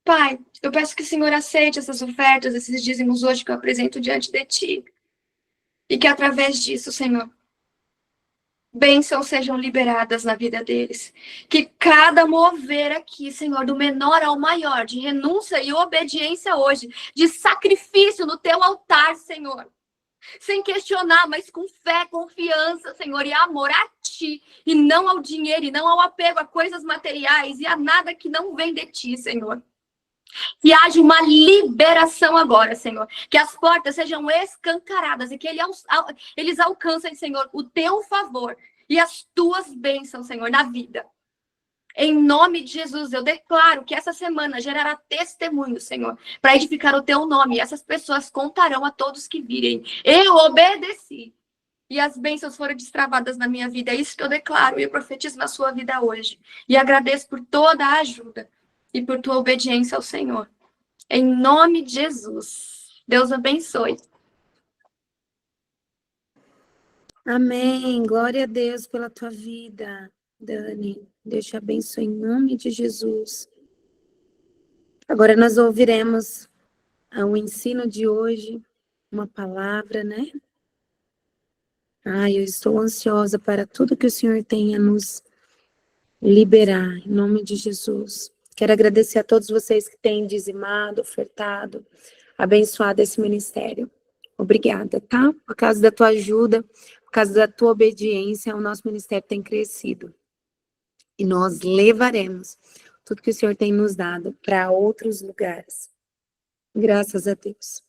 Pai, eu peço que o Senhor aceite essas ofertas, esses dízimos hoje que eu apresento diante de Ti. E que através disso, Senhor, bênçãos sejam liberadas na vida deles. Que cada mover aqui, Senhor, do menor ao maior, de renúncia e obediência hoje, de sacrifício no teu altar, Senhor. Sem questionar, mas com fé, confiança, Senhor, e amor a Ti, e não ao dinheiro, e não ao apego a coisas materiais, e a nada que não vem de Ti, Senhor. Que haja uma liberação agora, Senhor. Que as portas sejam escancaradas e que eles alcancem, Senhor, o teu favor e as tuas bênçãos, Senhor, na vida. Em nome de Jesus, eu declaro que essa semana gerará testemunho, Senhor, para edificar o teu nome. E essas pessoas contarão a todos que virem. Eu obedeci. E as bênçãos foram destravadas na minha vida. É isso que eu declaro e eu profetizo na sua vida hoje. E agradeço por toda a ajuda e por tua obediência ao Senhor. Em nome de Jesus. Deus abençoe. Amém. Glória a Deus pela tua vida, Dani. Deus te abençoe em nome de Jesus. Agora nós ouviremos o ensino de hoje, uma palavra, né? Eu estou ansiosa para tudo que o Senhor tem a nos liberar, em nome de Jesus. Quero agradecer a todos vocês que têm dizimado, ofertado, abençoado esse ministério. Obrigada, tá? Por causa da tua ajuda, por causa da tua obediência, o nosso ministério tem crescido. E nós levaremos tudo que o Senhor tem nos dado para outros lugares. Graças a Deus.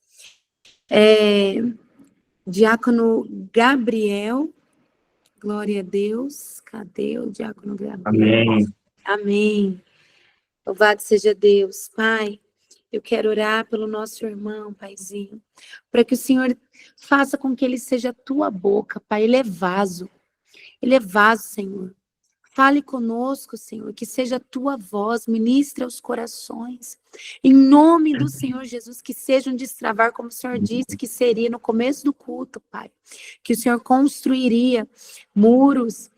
Diácono Gabriel, glória a Deus. Cadê o diácono Gabriel? Amém. Amém. Louvado seja Deus. Pai, eu quero orar pelo nosso irmão, Paizinho, para que o Senhor faça com que ele seja a tua boca, Pai. Ele é vaso, Senhor. Fale conosco, Senhor, que seja a tua voz, ministre aos corações. Em nome do Senhor Jesus, que seja um destravar, como o Senhor disse que seria no começo do culto, Pai. Que o Senhor construiria muros,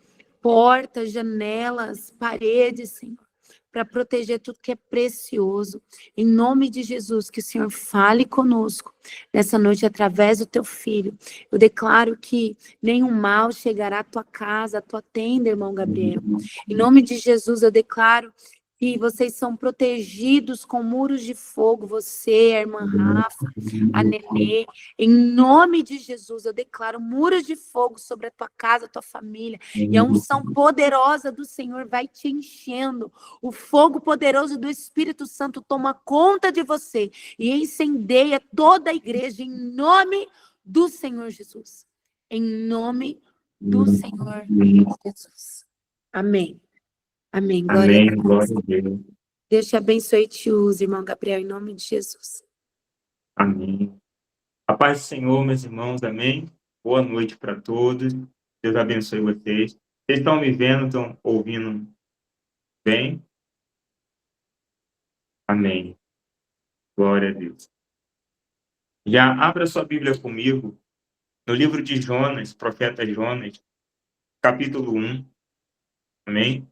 portas, janelas, paredes, Senhor, para proteger tudo que é precioso. Em nome de Jesus, que o Senhor fale conosco nessa noite através do teu filho. Eu declaro que nenhum mal chegará à tua casa, à tua tenda, irmão Gabriel. Em nome de Jesus, eu declaro que vocês são protegidos com muros de fogo, você, a irmã Rafa, a Nenê. Em nome de Jesus, eu declaro muros de fogo sobre a tua casa, a tua família. E a unção poderosa do Senhor vai te enchendo. O fogo poderoso do Espírito Santo toma conta de você e incendeia toda a igreja em nome do Senhor Jesus. Em nome do Senhor Jesus. Amém. Amém. Glória Amém. a Deus. Glória a Deus. Deus te abençoe e te use, irmão Gabriel, em nome de Jesus. Amém. A paz do Senhor, meus irmãos. Amém. Boa noite para todos. Deus abençoe vocês. Vocês estão me vendo, estão ouvindo bem? Amém. Glória a Deus. Já abra sua Bíblia comigo no livro de Jonas, profeta Jonas, capítulo 1. Amém?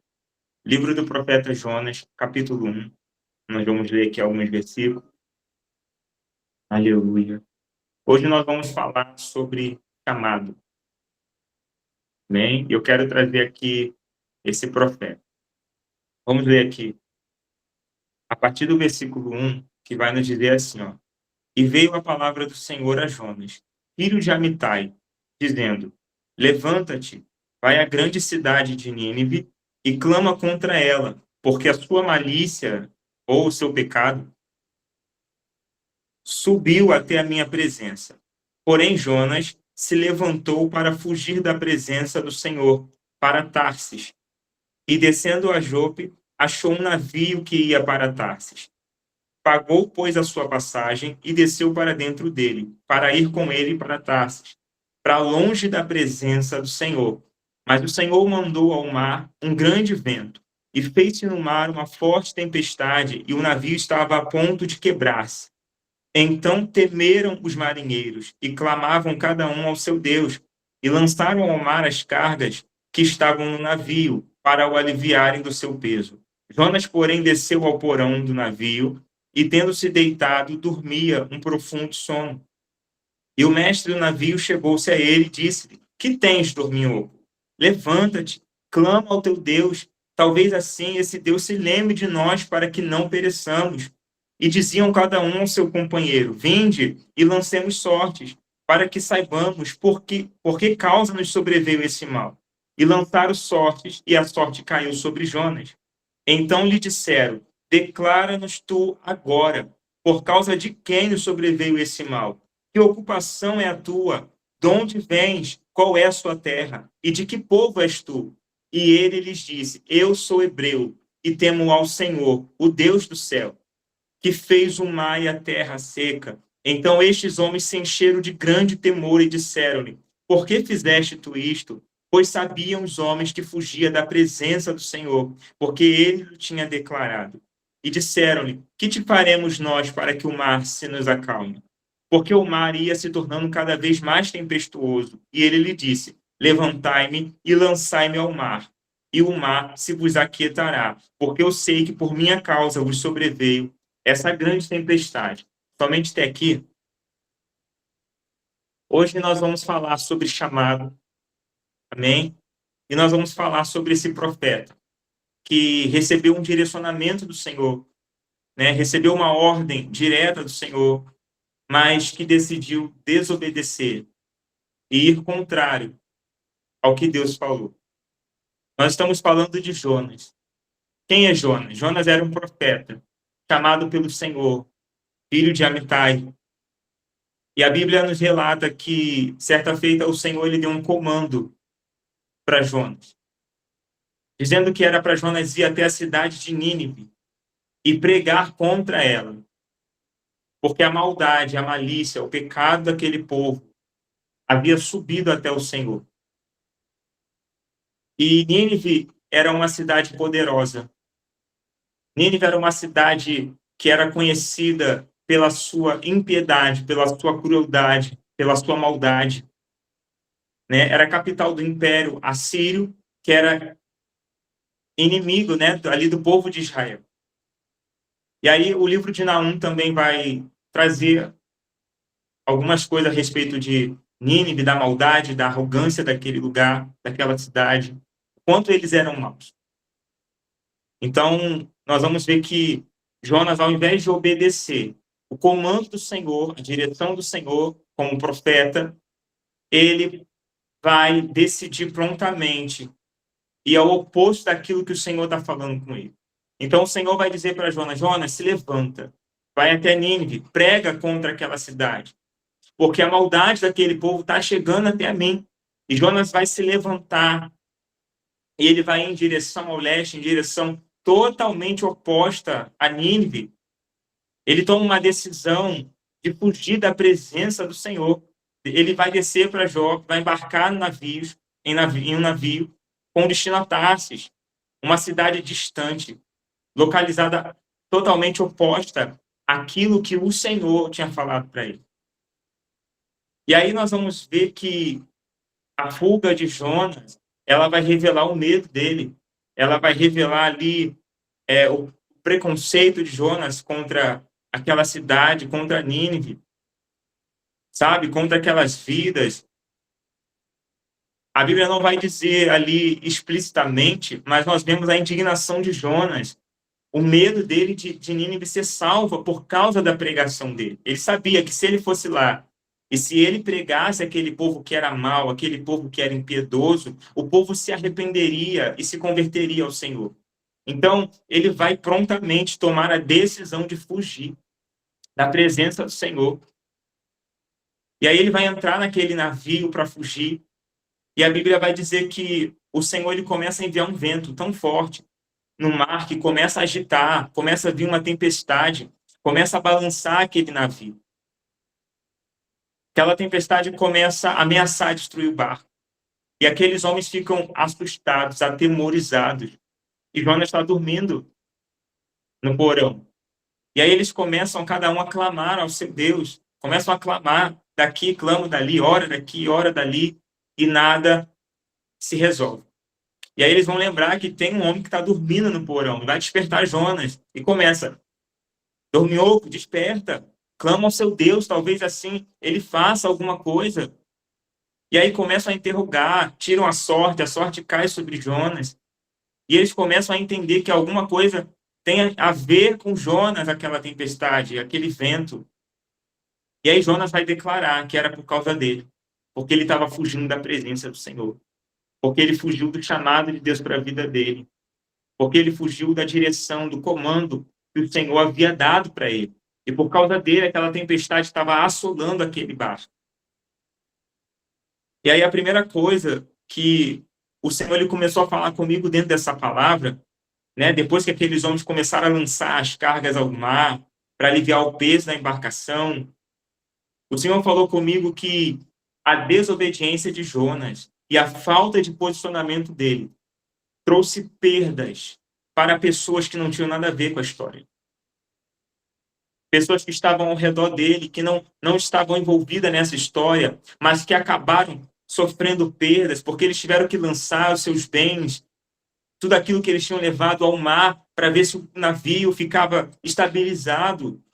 Livro do profeta Jonas, capítulo 1. Nós vamos ler aqui alguns versículos. Aleluia. Hoje nós vamos falar sobre chamado. Amém? Eu quero trazer aqui esse profeta. Vamos ler aqui. A partir do versículo 1, que vai nos dizer assim, ó. E veio a palavra do Senhor a Jonas, filho de Amitai, dizendo: Levanta-te, vai à grande cidade de Nínive e clama contra ela, porque a sua malícia ou o seu pecado subiu até a minha presença. Porém, Jonas se levantou para fugir da presença do Senhor, para Tarsis, e descendo a Jope, achou um navio que ia para Tarsis. Pagou, pois, a sua passagem e desceu para dentro dele, para ir com ele para Tarsis, para longe da presença do Senhor. Mas o Senhor mandou ao mar um grande vento, e fez-se no mar uma forte tempestade, e o navio estava a ponto de quebrar-se. Então temeram os marinheiros, e clamavam cada um ao seu Deus, e lançaram ao mar as cargas que estavam no navio, para o aliviarem do seu peso. Jonas, porém, desceu ao porão do navio, e, tendo-se deitado, dormia um profundo sono. E o mestre do navio chegou-se a ele e disse-lhe: Que tens, dorminhoco? Levanta-te, clama ao teu Deus. Talvez assim esse Deus se lembre de nós para que não pereçamos. E diziam cada um ao seu companheiro: Vinde e lancemos sortes, para que saibamos por que causa nos sobreveio esse mal. E lançaram sortes, e a sorte caiu sobre Jonas. Então lhe disseram: Declara-nos tu agora, por causa de quem nos sobreveio esse mal. Que ocupação é a tua? De onde vens? Qual é a sua terra? E de que povo és tu? E ele lhes disse: Eu sou hebreu, e temo ao Senhor, o Deus do céu, que fez o mar e a terra seca. Então estes homens se encheram de grande temor e disseram-lhe: Por que fizeste tu isto? Pois sabiam os homens que fugia da presença do Senhor, porque ele o tinha declarado. E disseram-lhe: Que te faremos nós para que o mar se nos acalme? Porque o mar ia se tornando cada vez mais tempestuoso. E ele lhe disse: Levantai-me e lançai-me ao mar, e o mar se vos aquietará, porque eu sei que por minha causa vos sobreveio essa grande tempestade. Somente até aqui. Hoje nós vamos falar sobre chamado, amém? E nós vamos falar sobre esse profeta que recebeu um direcionamento do Senhor, né? Recebeu uma ordem direta do Senhor, mas que decidiu desobedecer e ir contrário ao que Deus falou. Nós estamos falando de Jonas. Quem é Jonas? Jonas era um profeta chamado pelo Senhor, filho de Amitai. E a Bíblia nos relata que, certa feita, o Senhor ele deu um comando para Jonas, dizendo que era para Jonas ir até a cidade de Nínive e pregar contra ela, porque a maldade, a malícia, o pecado daquele povo havia subido até o Senhor. E Nínive era uma cidade poderosa. Nínive era uma cidade que era conhecida pela sua impiedade, pela sua crueldade, pela sua maldade, né? Era a capital do Império Assírio, que era inimigo, né, ali do povo de Israel. E aí o livro de Naum também vai trazer algumas coisas a respeito de Nínive, da maldade, da arrogância daquele lugar, daquela cidade, quanto eles eram maus. Então, nós vamos ver que Jonas, ao invés de obedecer o comando do Senhor, a direção do Senhor, como profeta, ele vai decidir prontamente e ao oposto daquilo que o Senhor está falando com ele. Então, o Senhor vai dizer para Jonas: Jonas, se levanta, vai até Nínive, prega contra aquela cidade, porque a maldade daquele povo está chegando até a mim. E Jonas vai se levantar e ele vai em direção ao leste, em direção totalmente oposta a Nínive. Ele toma uma decisão de fugir da presença do Senhor. Ele vai descer para Jope, vai embarcar em um navio com destino a Tarsis, uma cidade distante, localizada totalmente oposta àquilo que o Senhor tinha falado para ele. E aí nós vamos ver que a fuga de Jonas, ela vai revelar o medo dele, ela vai revelar ali o preconceito de Jonas contra aquela cidade, contra Nínive, sabe, contra aquelas vidas. A Bíblia não vai dizer ali explicitamente, mas nós vemos a indignação de Jonas, o medo dele de Nínive ser salva por causa da pregação dele. Ele sabia que se ele fosse lá e se ele pregasse aquele povo que era mau, aquele povo que era impiedoso, o povo se arrependeria e se converteria ao Senhor. Então, ele vai prontamente tomar a decisão de fugir da presença do Senhor. E aí ele vai entrar naquele navio para fugir. E a Bíblia vai dizer que o Senhor ele começa a enviar um vento tão forte no mar que começa a agitar, começa a vir uma tempestade, começa a balançar aquele navio. Aquela tempestade começa a ameaçar destruir o barco. E aqueles homens ficam assustados, atemorizados. E Jonas está dormindo no porão. E aí eles começam, cada um, a clamar ao seu Deus. Começam a clamar, daqui, clamo dali, ora daqui, ora dali, e nada se resolve. E aí eles vão lembrar que tem um homem que está dormindo no porão, vai despertar Jonas, e começa: dorminhoco, desperta, clama ao seu Deus, talvez assim ele faça alguma coisa. E aí começam a interrogar, tiram a sorte cai sobre Jonas, e eles começam a entender que alguma coisa tem a ver com Jonas, aquela tempestade, aquele vento. E aí Jonas vai declarar que era por causa dele, porque ele estava fugindo da presença do Senhor, porque ele fugiu do chamado de Deus para a vida dele, porque ele fugiu da direção, do comando que o Senhor havia dado para ele. E por causa dele, aquela tempestade estava assolando aquele barco. E aí a primeira coisa que o Senhor ele começou a falar comigo dentro dessa palavra né? Depois que aqueles homens começaram a lançar as cargas ao mar para aliviar o peso da embarcação, o Senhor falou comigo que a desobediência de Jonas e a falta de posicionamento dele trouxe perdas para pessoas que não tinham nada a ver com a história. Pessoas que estavam ao redor dele, que não estavam envolvidas nessa história, mas que acabaram sofrendo perdas, porque eles tiveram que lançar os seus bens, tudo aquilo que eles tinham levado ao mar, para ver se o navio ficava estabilizado,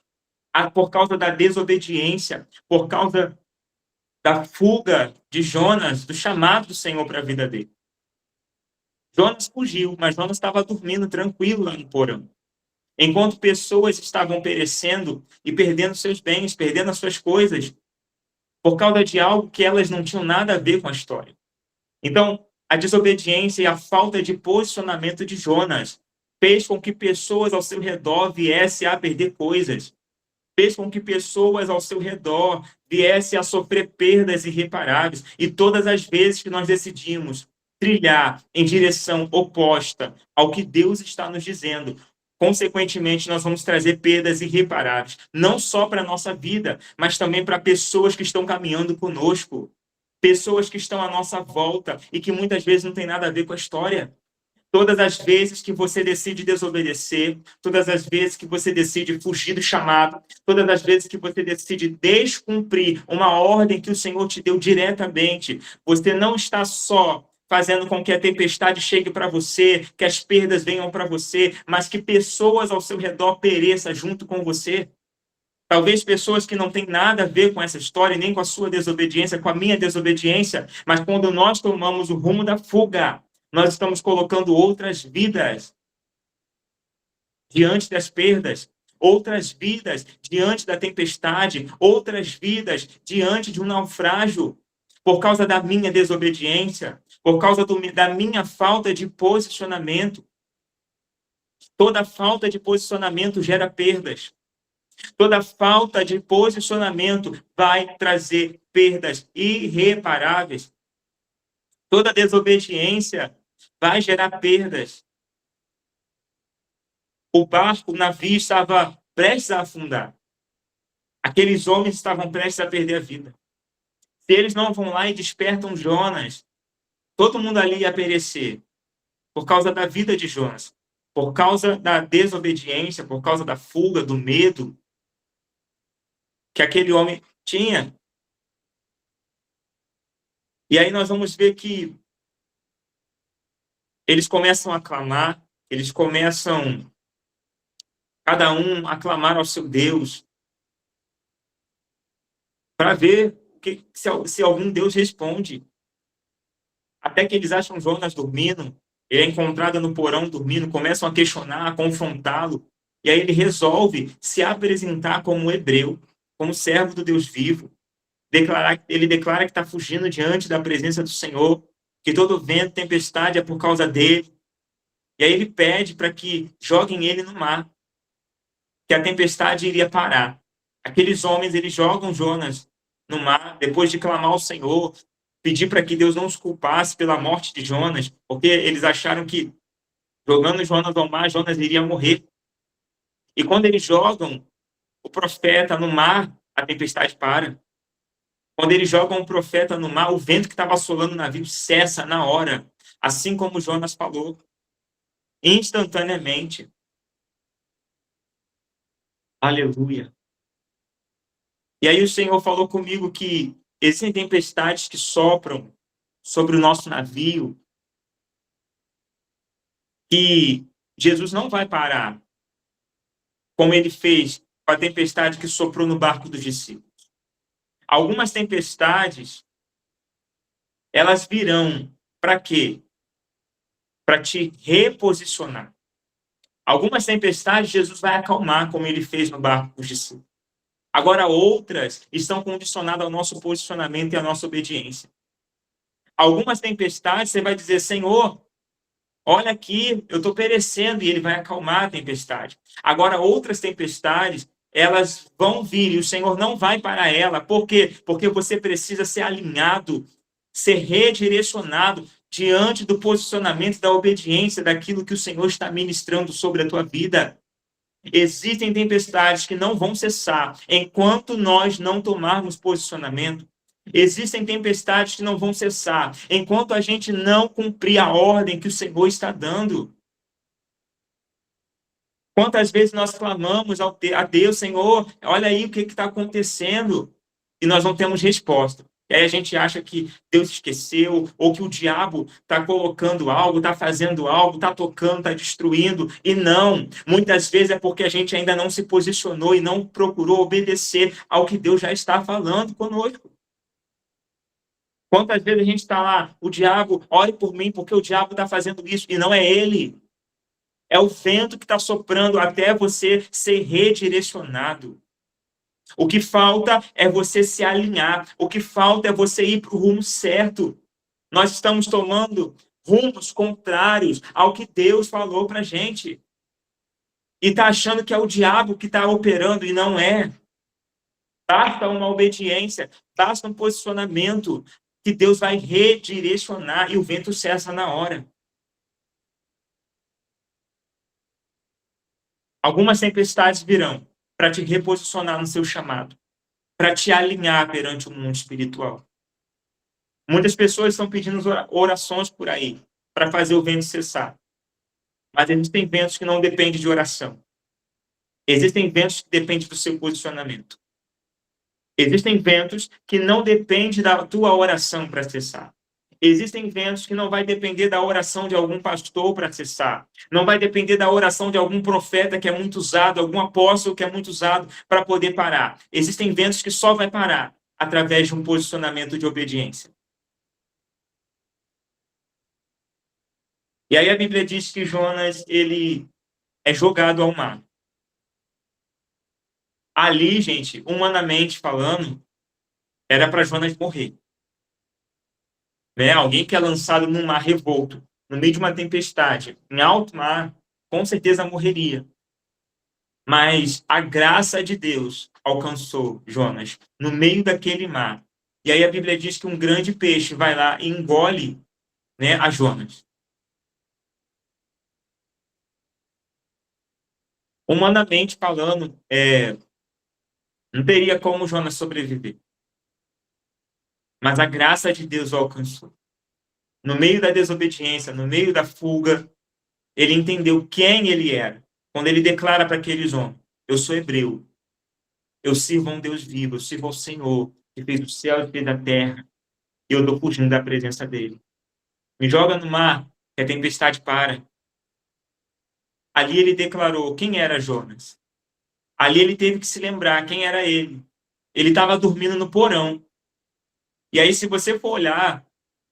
por causa da desobediência, por causa da fuga de Jonas, do chamado do Senhor para a vida dele. Jonas fugiu, mas Jonas estava dormindo tranquilo lá no porão. Enquanto pessoas estavam perecendo e perdendo seus bens, perdendo as suas coisas, por causa de algo que elas não tinham nada a ver com a história. Então, a desobediência e a falta de posicionamento de Jonas fez com que pessoas ao seu redor viessem a perder coisas. Fez com que pessoas ao seu redor viessem a sofrer perdas irreparáveis. E todas as vezes que nós decidimos trilhar em direção oposta ao que Deus está nos dizendo, consequentemente, nós vamos trazer perdas irreparáveis, não só para a nossa vida, mas também para pessoas que estão caminhando conosco, pessoas que estão à nossa volta e que muitas vezes não tem nada a ver com a história. Todas as vezes que você decide desobedecer, todas as vezes que você decide fugir do chamado, todas as vezes que você decide descumprir uma ordem que o Senhor te deu diretamente, você não está só fazendo com que a tempestade chegue para você, que as perdas venham para você, mas que pessoas ao seu redor pereçam junto com você. Talvez pessoas que não têm nada a ver com essa história, nem com a sua desobediência, com a minha desobediência, mas quando nós tomamos o rumo da fuga, nós estamos colocando outras vidas diante das perdas, outras vidas diante da tempestade, outras vidas diante de um naufrágio, por causa da minha desobediência, por causa da minha falta de posicionamento. Toda falta de posicionamento gera perdas. Toda falta de posicionamento vai trazer perdas irreparáveis. Toda desobediência vai gerar perdas. O barco, o navio estava prestes a afundar. Aqueles homens estavam prestes a perder a vida. Se eles não vão lá e despertam Jonas, todo mundo ali ia perecer por causa da vida de Jonas, por causa da desobediência, por causa da fuga, do medo que aquele homem tinha. E aí nós vamos ver que eles começam a clamar, eles começam, cada um, a clamar ao seu Deus, para ver se algum Deus responde. Até que eles acham Jonas dormindo, ele é encontrado no porão dormindo, começam a questionar, a confrontá-lo, e aí ele resolve se apresentar como hebreu, como servo do Deus vivo. Ele declara que está fugindo diante da presença do Senhor, que todo vento, tempestade é por causa dele. E aí ele pede para que joguem ele no mar, que a tempestade iria parar. Aqueles homens, eles jogam Jonas no mar, depois de clamar ao Senhor, pedir para que Deus não os culpasse pela morte de Jonas, porque eles acharam que jogando Jonas ao mar, Jonas iria morrer. E quando eles jogam o profeta no mar, a tempestade para. Quando eles jogam o profeta no mar, o vento que estava assolando o navio cessa na hora, assim como Jonas falou, instantaneamente. Aleluia. E aí o Senhor falou comigo que existem tempestades que sopram sobre o nosso navio, que Jesus não vai parar, como ele fez com a tempestade que soprou no barco dos discípulos. Algumas tempestades, elas virão para quê? Para te reposicionar. Algumas tempestades Jesus vai acalmar, como ele fez no barco dos discípulos. Agora outras estão condicionadas ao nosso posicionamento e à nossa obediência. Algumas tempestades você vai dizer, Senhor, olha aqui, eu estou perecendo, e ele vai acalmar a tempestade. Agora outras tempestades, elas vão vir e o Senhor não vai parar ela. Por quê? Porque você precisa ser alinhado, ser redirecionado diante do posicionamento, da obediência, daquilo que o Senhor está ministrando sobre a tua vida. Existem tempestades que não vão cessar enquanto nós não tomarmos posicionamento. Existem tempestades que não vão cessar enquanto a gente não cumprir a ordem que o Senhor está dando. Quantas vezes nós clamamos a Deus, Senhor, olha aí o que está acontecendo, e nós não temos resposta. E aí a gente acha que Deus esqueceu, ou que o diabo está colocando algo, está fazendo algo, está tocando, está destruindo. E não, muitas vezes é porque a gente ainda não se posicionou e não procurou obedecer ao que Deus já está falando conosco. Quantas vezes a gente está lá, o diabo, ore por mim, porque o diabo está fazendo isso, e não é ele. É o vento que está soprando até você ser redirecionado. O que falta é você se alinhar. O que falta é você ir para o rumo certo. Nós estamos tomando rumos contrários ao que Deus falou para a gente. E está achando que é o diabo que está operando, e não é. Basta uma obediência, basta um posicionamento, que Deus vai redirecionar e o vento cessa na hora. Algumas tempestades virão para te reposicionar no seu chamado, para te alinhar perante o mundo espiritual. Muitas pessoas estão pedindo orações por aí para fazer o vento cessar. Mas existem ventos que não dependem de oração. Existem ventos que dependem do seu posicionamento. Existem ventos que não dependem da tua oração para cessar. Existem ventos que não vai depender da oração de algum pastor para cessar. Não vai depender da oração de algum profeta que é muito usado, algum apóstolo que é muito usado para poder parar. Existem ventos que só vai parar através de um posicionamento de obediência. E aí a Bíblia diz que Jonas, ele é jogado ao mar. Ali, gente, humanamente falando, era para Jonas morrer. Né? Alguém que é lançado num mar revolto, no meio de uma tempestade, em alto mar, com certeza morreria. Mas a graça de Deus alcançou Jonas no meio daquele mar. E aí a Bíblia diz que um grande peixe vai lá e engole, né, a Jonas. Humanamente falando, não teria como Jonas sobreviver. Mas a graça de Deus o alcançou. No meio da desobediência, no meio da fuga, ele entendeu quem ele era. Quando ele declara para aqueles homens, eu sou hebreu, eu sirvo a um Deus vivo, eu sirvo ao Senhor, que fez o céu e fez a terra, e eu estou fugindo da presença dele. Me joga no mar, que a tempestade para. Ali ele declarou quem era Jonas. Ali ele teve que se lembrar quem era ele. Ele estava dormindo no porão. E aí, se você for olhar,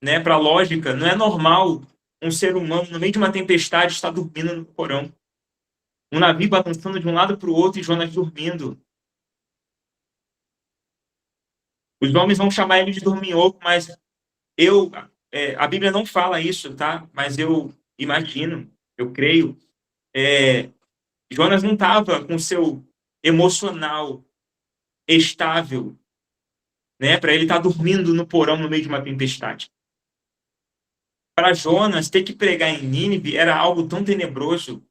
né, para a lógica, não é normal um ser humano, no meio de uma tempestade, estar dormindo no porão. Um navio balançando de um lado para o outro e Jonas dormindo. Os homens vão chamar ele de dorminhoco, mas a Bíblia não fala isso, tá? Mas eu imagino, eu creio, Jonas não estava com seu emocional estável, né? Para ele estar dormindo no porão no meio de uma tempestade. Para Jonas, ter que pregar em Nínive era algo tão tenebroso.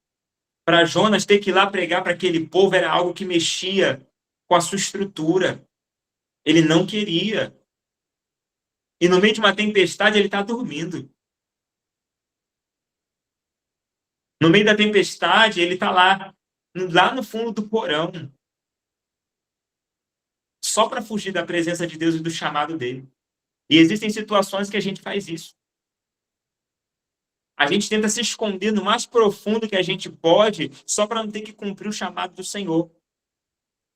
Para Jonas, ter que ir lá pregar para aquele povo era algo que mexia com a sua estrutura. Ele não queria. E no meio de uma tempestade, ele está dormindo. No meio da tempestade, ele está lá no fundo do porão. Só para fugir da presença de Deus e do chamado dele. E existem situações que a gente faz isso. A gente tenta se esconder no mais profundo que a gente pode, só para não ter que cumprir o chamado do Senhor.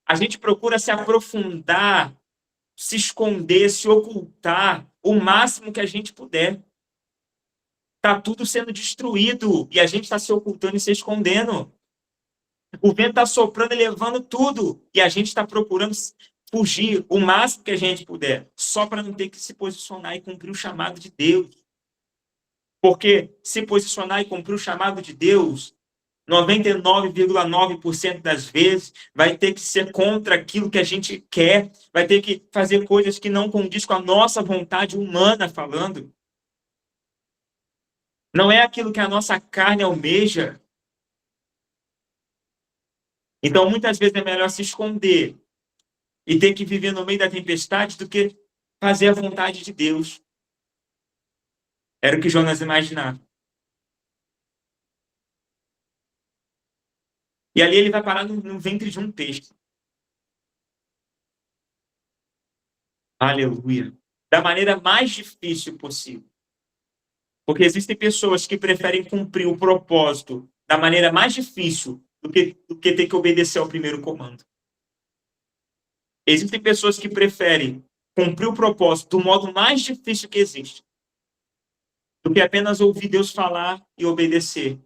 A gente procura se aprofundar, se esconder, se ocultar o máximo que a gente puder. Está tudo sendo destruído e a gente está se ocultando e se escondendo. O vento está soprando e levando tudo e a gente está procurando fugir o máximo que a gente puder, só para não ter que se posicionar e cumprir o chamado de Deus. Porque se posicionar e cumprir o chamado de Deus, 99,9% das vezes vai ter que ser contra aquilo que a gente quer, vai ter que fazer coisas que não condiz com a nossa vontade humana falando. Não é aquilo que a nossa carne almeja. Então, muitas vezes é melhor se esconder e ter que viver no meio da tempestade do que fazer a vontade de Deus. Era o que Jonas imaginava. E ali ele vai parar no ventre de um peixe. Aleluia. Da maneira mais difícil possível. Porque existem pessoas que preferem cumprir o propósito da maneira mais difícil do que ter que obedecer ao primeiro comando. Existem pessoas que preferem cumprir o propósito do modo mais difícil que existe do que apenas ouvir Deus falar e obedecer.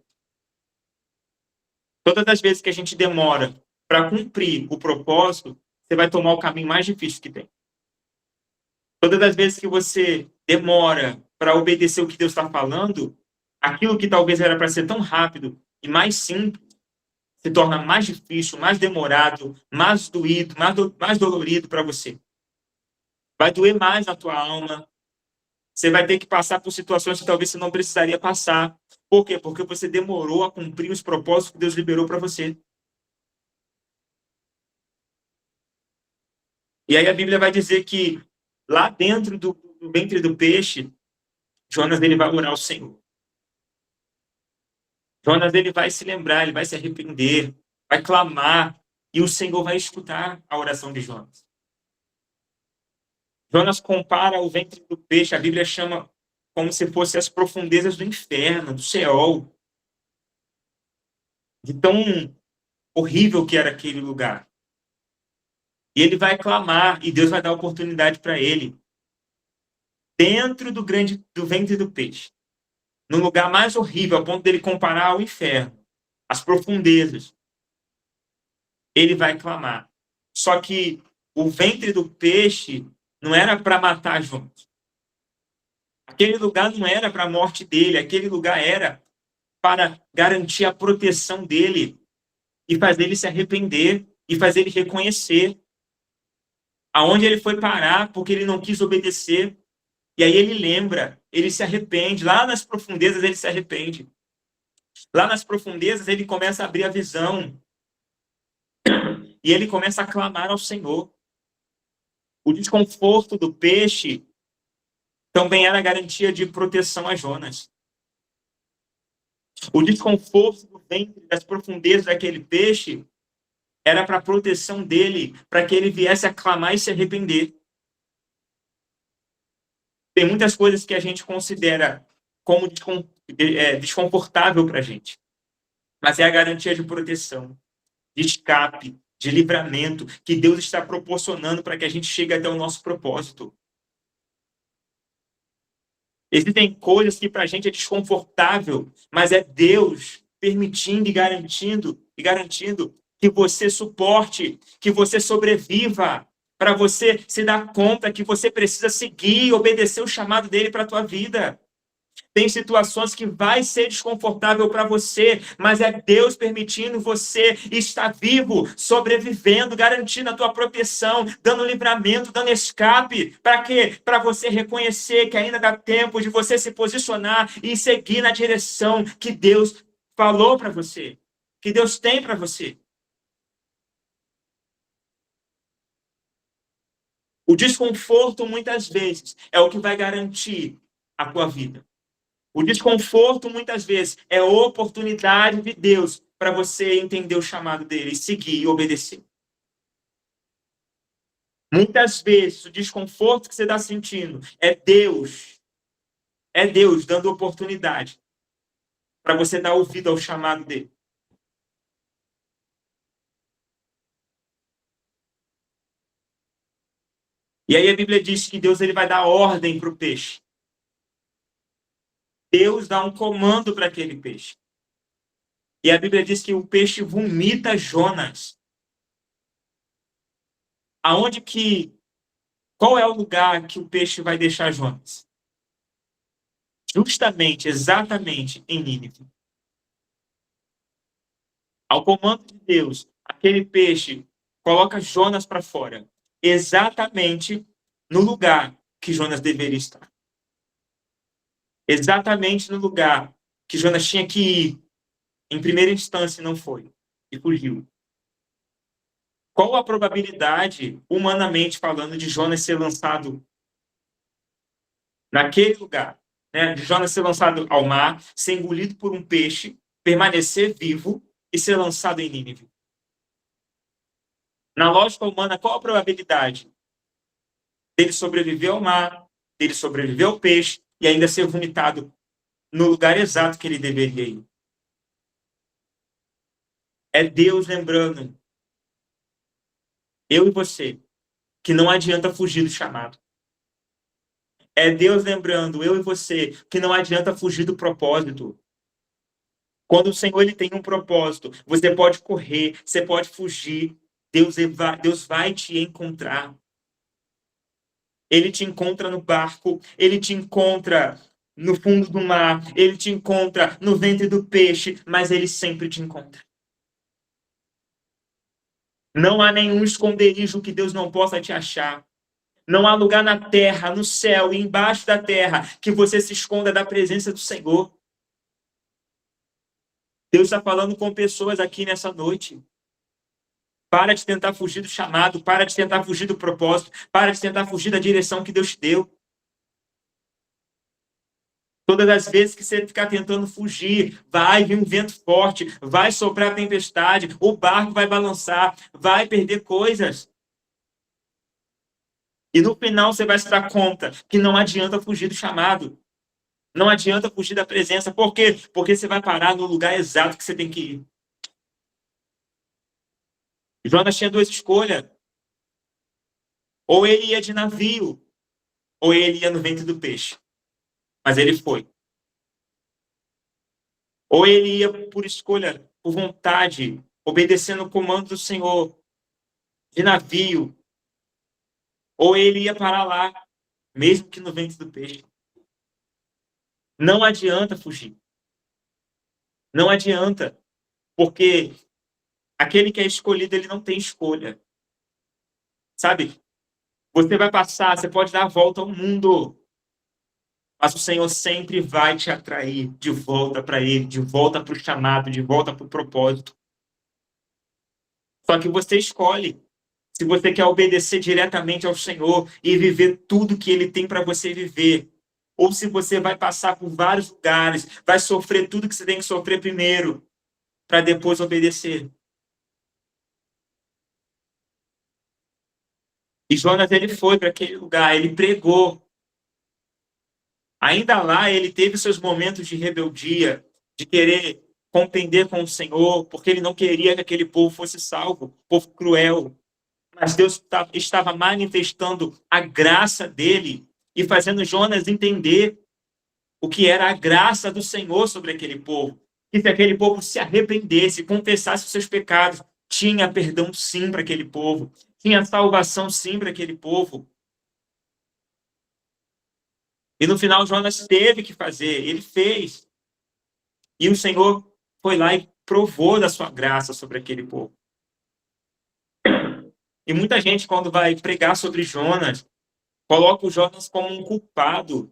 Todas as vezes que a gente demora para cumprir o propósito, você vai tomar o caminho mais difícil que tem. Todas as vezes que você demora para obedecer o que Deus está falando, aquilo que talvez era para ser tão rápido e mais simples, se torna mais difícil, mais demorado, mais doído, mais dolorido para você. Vai doer mais na tua alma. Você vai ter que passar por situações que talvez você não precisaria passar. Por quê? Porque você demorou a cumprir os propósitos que Deus liberou para você. E aí a Bíblia vai dizer que lá dentro do ventre do peixe, Jonas ele vai orar ao Senhor. Jonas ele vai se lembrar, ele vai se arrepender, vai clamar, e o Senhor vai escutar a oração de Jonas. Jonas compara o ventre do peixe, a Bíblia chama como se fosse as profundezas do inferno, do Seol. De tão horrível que era aquele lugar. E ele vai clamar, e Deus vai dar oportunidade para ele. Dentro do ventre do peixe. No lugar mais horrível, a ponto dele comparar ao inferno. As profundezas. Ele vai clamar. Só que o ventre do peixe não era para matar Jonas. Aquele lugar não era para a morte dele. Aquele lugar era para garantir a proteção dele e fazer ele se arrepender e fazer ele reconhecer aonde ele foi parar porque ele não quis obedecer. E aí ele lembra, ele se arrepende. Lá nas profundezas ele se arrepende. Lá nas profundezas ele começa a abrir a visão. E ele começa a clamar ao Senhor. O desconforto do peixe também era garantia de proteção a Jonas. O desconforto do ventre, das profundezas daquele peixe era para a proteção dele, para que ele viesse a clamar e se arrepender. Tem muitas coisas que a gente considera como desconfortável para a gente. Mas é a garantia de proteção, de escape, de livramento que Deus está proporcionando para que a gente chegue até o nosso propósito. Existem coisas que para a gente é desconfortável, mas é Deus permitindo e garantindo que você suporte, que você sobreviva, para você se dar conta que você precisa seguir e obedecer o chamado dele para a tua vida. Tem situações que vai ser desconfortável para você, mas é Deus permitindo você estar vivo, sobrevivendo, garantindo a tua proteção, dando livramento, dando escape. Para quê? Para você reconhecer que ainda dá tempo de você se posicionar e seguir na direção que Deus falou para você, que Deus tem para você. O desconforto, muitas vezes, é o que vai garantir a tua vida. O desconforto, muitas vezes, é a oportunidade de Deus para você entender o chamado dele e seguir e obedecer. Muitas vezes, o desconforto que você está sentindo é Deus dando oportunidade para você dar ouvido ao chamado dele. E aí a Bíblia diz que Deus ele vai dar ordem para o peixe. Deus dá um comando para aquele peixe. E a Bíblia diz que o peixe vomita Jonas. Qual é o lugar que o peixe vai deixar Jonas? Justamente, exatamente, em Nínive. Ao comando de Deus, aquele peixe coloca Jonas para fora. Exatamente no lugar que Jonas deveria estar. Exatamente no lugar que Jonas tinha que ir em primeira instância e não foi, e fugiu. Qual a probabilidade, humanamente falando, de Jonas ser lançado naquele lugar? Né? De Jonas ser lançado ao mar, ser engolido por um peixe, permanecer vivo e ser lançado em Nínive. Na lógica humana, qual a probabilidade dele sobreviver ao mar, dele sobreviver ao peixe e ainda ser vomitado no lugar exato que ele deveria ir? É Deus lembrando, eu e você, que não adianta fugir do chamado. É Deus lembrando, eu e você, que não adianta fugir do propósito. Quando o Senhor ele tem um propósito, você pode correr, você pode fugir, Deus vai te encontrar. Ele te encontra no barco, ele te encontra no fundo do mar, ele te encontra no ventre do peixe, mas ele sempre te encontra. Não há nenhum esconderijo que Deus não possa te achar. Não há lugar na terra, no céu e embaixo da terra que você se esconda da presença do Senhor. Deus está falando com pessoas aqui nessa noite. Para de tentar fugir do chamado, para de tentar fugir do propósito, para de tentar fugir da direção que Deus te deu. Todas as vezes que você ficar tentando fugir, vai vir um vento forte, vai soprar a tempestade, o barco vai balançar, vai perder coisas. E no final você vai se dar conta que não adianta fugir do chamado. Não adianta fugir da presença. Por quê? Porque você vai parar no lugar exato que você tem que ir. Jonas tinha duas escolhas. Ou ele ia de navio, ou ele ia no ventre do peixe. Mas ele foi. Ou ele ia por escolha, por vontade, obedecendo o comando do Senhor, de navio. Ou ele ia parar lá, mesmo que no ventre do peixe. Não adianta fugir. Não adianta. Porque aquele que é escolhido, ele não tem escolha. Sabe? Você vai passar, você pode dar a volta ao mundo. Mas o Senhor sempre vai te atrair de volta para Ele, de volta para o chamado, de volta para o propósito. Só que você escolhe se você quer obedecer diretamente ao Senhor e viver tudo que Ele tem para você viver. Ou se você vai passar por vários lugares, vai sofrer tudo que você tem que sofrer primeiro, para depois obedecer. E Jonas, ele foi para aquele lugar, ele pregou. Ainda lá, ele teve seus momentos de rebeldia, de querer contender com o Senhor, porque ele não queria que aquele povo fosse salvo, povo cruel. Mas Deus estava manifestando a graça dele e fazendo Jonas entender o que era a graça do Senhor sobre aquele povo. Que se aquele povo se arrependesse, confessasse os seus pecados, tinha perdão sim para aquele povo, tinha salvação sim para aquele povo. E no final, Jonas teve que fazer, ele fez. E o Senhor foi lá e provou da sua graça sobre aquele povo. E muita gente, quando vai pregar sobre Jonas, coloca o Jonas como um culpado.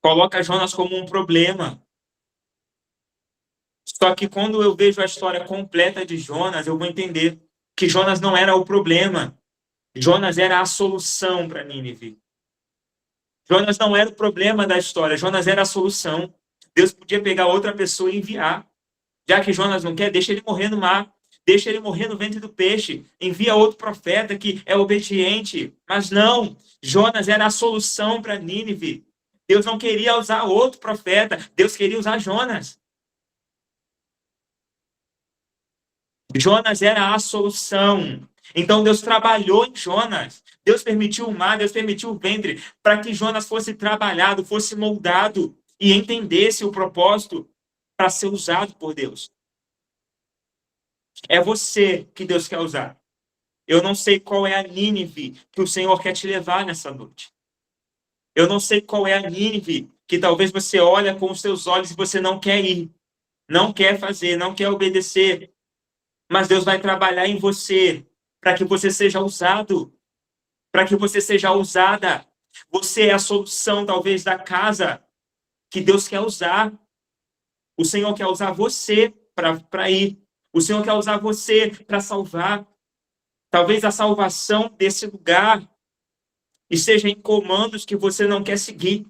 Coloca Jonas como um problema. Só que quando eu vejo a história completa de Jonas, eu vou entender que Jonas não era o problema. Jonas era a solução para Nínive. Jonas não era o problema da história, Jonas era a solução. Deus podia pegar outra pessoa e enviar. Já que Jonas não quer, deixa ele morrer no mar. Deixa ele morrer no ventre do peixe. Envia outro profeta que é obediente. Mas não, Jonas era a solução para Nínive. Deus não queria usar outro profeta. Deus queria usar Jonas. Jonas era a solução. Então Deus trabalhou em Jonas. Deus permitiu o mar, Deus permitiu o ventre para que Jonas fosse trabalhado, fosse moldado e entendesse o propósito para ser usado por Deus. É você que Deus quer usar. Eu não sei qual é a Nínive que o Senhor quer te levar nessa noite. Eu não sei qual é a Nínive que talvez você olha com os seus olhos e você não quer ir, não quer fazer, não quer obedecer. Mas Deus vai trabalhar em você para que você seja usado, para que você seja usada. Você é a solução, talvez, da casa que Deus quer usar. O Senhor quer usar você para ir. O Senhor quer usar você para salvar. Talvez a salvação desse lugar esteja em comandos que você não quer seguir.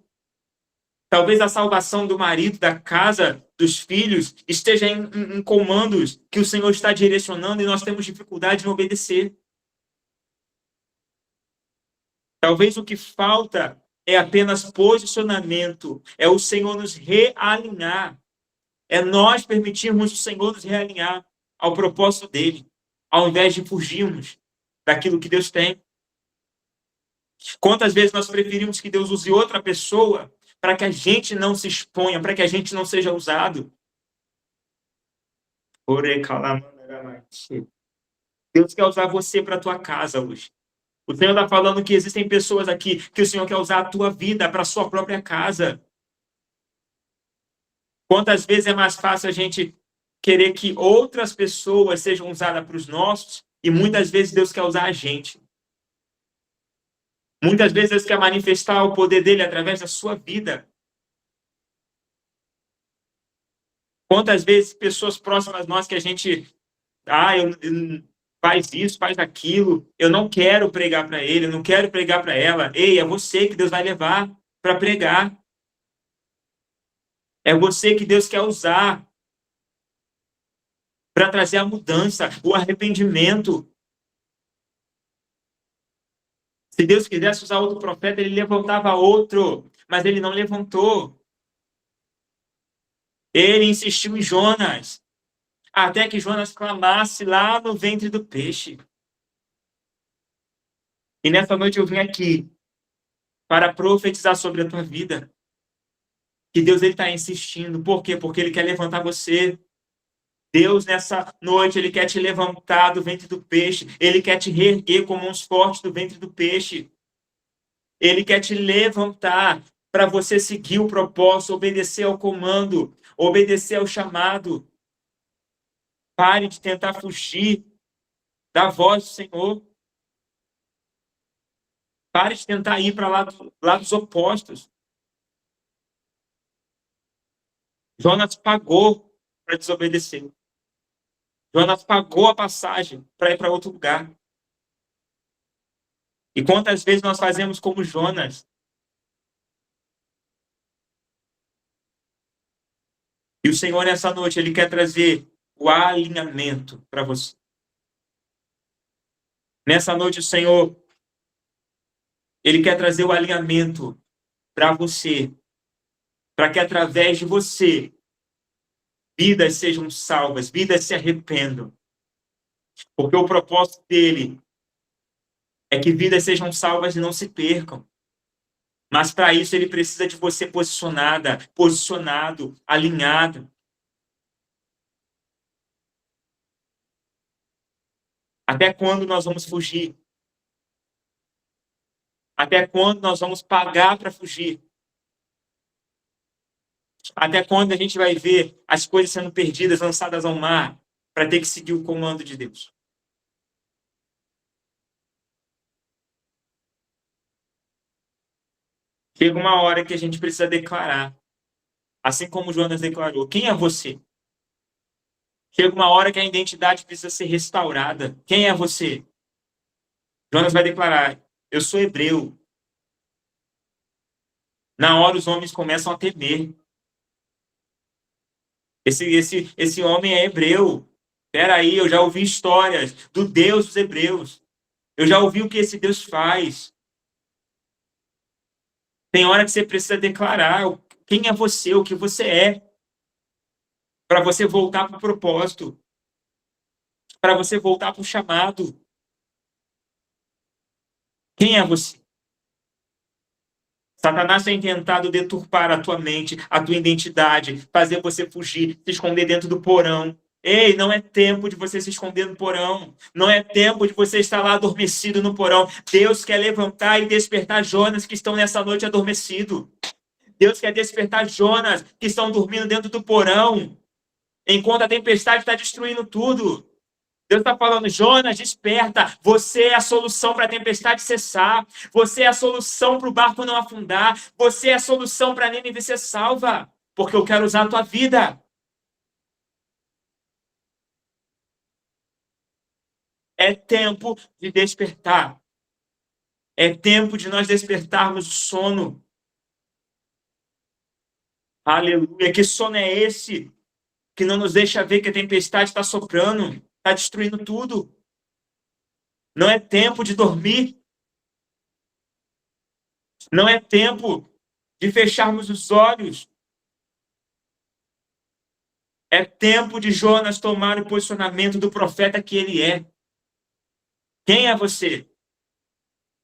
Talvez a salvação do marido, da casa, dos filhos, esteja em comandos que o Senhor está direcionando e nós temos dificuldade em obedecer. Talvez o que falta é apenas posicionamento, é o Senhor nos realinhar, é nós permitirmos o Senhor nos realinhar ao propósito dele, ao invés de fugirmos daquilo que Deus tem. Quantas vezes nós preferimos que Deus use outra pessoa para que a gente não se exponha, para que a gente não seja usado? Deus quer usar você para a tua casa, Luz. O Senhor está falando que existem pessoas aqui que o Senhor quer usar a tua vida para a sua própria casa. Quantas vezes é mais fácil a gente querer que outras pessoas sejam usadas para os nossos e muitas vezes Deus quer usar a gente. Muitas vezes Deus quer manifestar o poder dele através da sua vida. Quantas vezes pessoas próximas a nós que a gente... faz isso, faz aquilo. Eu não quero pregar para ele, eu não quero pregar para ela. Ei, é você que Deus vai levar para pregar. É você que Deus quer usar para trazer a mudança, o arrependimento. Se Deus quisesse usar outro profeta, ele levantava outro, mas ele não levantou. Ele insistiu em Jonas, até que Jonas clamasse lá no ventre do peixe. E nessa noite eu vim aqui para profetizar sobre a tua vida. Que Deus está insistindo. Por quê? Porque ele quer levantar você. Deus, nessa noite, ele quer te levantar do ventre do peixe. Ele quer te reerguer com mãos fortes do ventre do peixe. Ele quer te levantar para você seguir o propósito, obedecer ao comando, obedecer ao chamado. Pare de tentar fugir da voz do Senhor. Pare de tentar ir para lados opostos. Jonas pagou para desobedecer. Jonas pagou a passagem para ir para outro lugar. E quantas vezes nós fazemos como Jonas? E o Senhor, nessa noite, ele quer trazer o alinhamento para você. Nessa noite, o Senhor, ele quer trazer o alinhamento para você, para que através de você, vidas sejam salvas, vidas se arrependam. Porque o propósito dele é que vidas sejam salvas e não se percam. Mas para isso ele precisa de você posicionado, alinhado. Até quando nós vamos fugir? Até quando nós vamos pagar para fugir? Até quando a gente vai ver as coisas sendo perdidas, lançadas ao mar, para ter que seguir o comando de Deus? Chega uma hora que a gente precisa declarar, assim como Jonas declarou, quem é você? Chega uma hora que a identidade precisa ser restaurada. Quem é você? Jonas vai declarar, eu sou hebreu. Na hora os homens começam a temer. Esse homem é hebreu. Espera aí, eu já ouvi histórias do Deus dos hebreus. Eu já ouvi o que esse Deus faz. Tem hora que você precisa declarar quem é você, o que você é, para você voltar para o propósito, para você voltar para o chamado. Quem é você? Satanás tem tentado deturpar a tua mente, a tua identidade, fazer você fugir, se esconder dentro do porão. Ei, não é tempo de você se esconder no porão. Não é tempo de você estar lá adormecido no porão. Deus quer levantar e despertar Jonas que estão nessa noite adormecidos. Deus quer despertar Jonas que estão dormindo dentro do porão, enquanto a tempestade está destruindo tudo. Deus está falando, Jonas, desperta. Você é a solução para a tempestade cessar. Você é a solução para o barco não afundar. Você é a solução para Nínive ser salva. Porque eu quero usar a tua vida. É tempo de despertar. É tempo de nós despertarmos o sono. Aleluia. Que sono é esse que não nos deixa ver que a tempestade está soprando, está destruindo tudo? Não é tempo de dormir. Não é tempo de fecharmos os olhos. É tempo de Jonas tomar o posicionamento do profeta que ele é. Quem é você?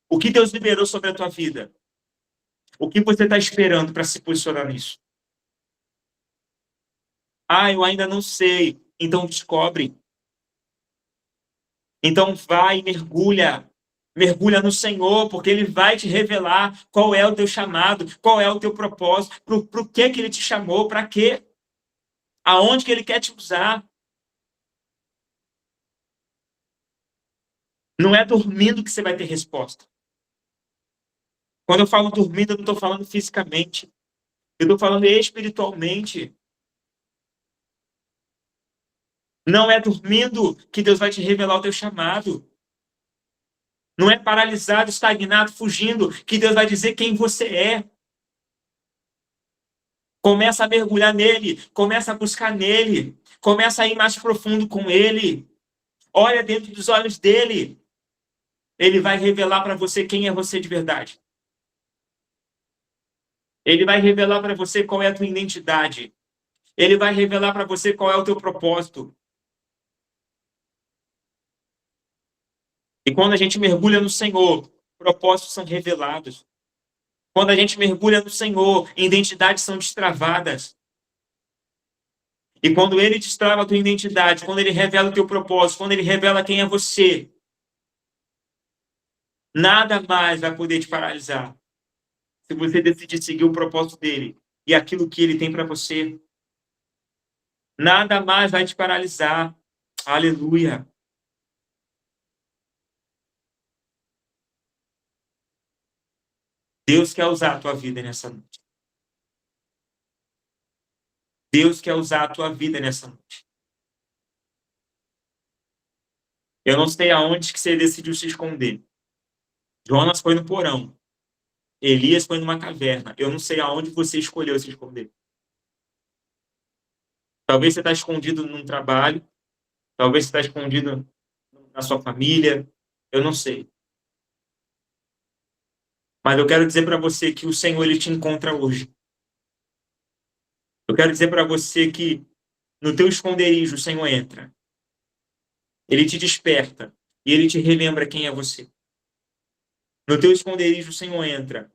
O que Deus liberou sobre a tua vida? O que você está esperando para se posicionar nisso? Ah, eu ainda não sei. Então descobre. Então vai e mergulha. Mergulha no Senhor, porque Ele vai te revelar qual é o teu chamado, qual é o teu propósito, para o que Ele te chamou, para quê? Aonde que Ele quer te usar. Não é dormindo que você vai ter resposta. Quando eu falo dormindo, eu não estou falando fisicamente. Eu estou falando espiritualmente. Não é dormindo que Deus vai te revelar o teu chamado. Não é paralisado, estagnado, fugindo, que Deus vai dizer quem você é. Começa a mergulhar nele, começa a buscar nele, começa a ir mais profundo com ele. Olha dentro dos olhos dele. Ele vai revelar para você quem é você de verdade. Ele vai revelar para você qual é a tua identidade. Ele vai revelar para você qual é o teu propósito. E quando a gente mergulha no Senhor, propósitos são revelados. Quando a gente mergulha no Senhor, identidades são destravadas. E quando Ele destrava a tua identidade, quando Ele revela o teu propósito, quando Ele revela quem é você, nada mais vai poder te paralisar. Se você decidir seguir o propósito dEle e aquilo que Ele tem para você, nada mais vai te paralisar. Aleluia. Deus quer usar a tua vida nessa noite. Deus quer usar a tua vida nessa noite. Eu não sei aonde que você decidiu se esconder. Jonas foi no porão. Elias foi numa caverna. Eu não sei aonde você escolheu se esconder. Talvez você está escondido num trabalho. Talvez você está escondido na sua família. Eu não sei. Mas eu quero dizer para você que o Senhor ele te encontra hoje. Eu quero dizer para você que no teu esconderijo o Senhor entra. Ele te desperta e ele te relembra quem é você. No teu esconderijo o Senhor entra.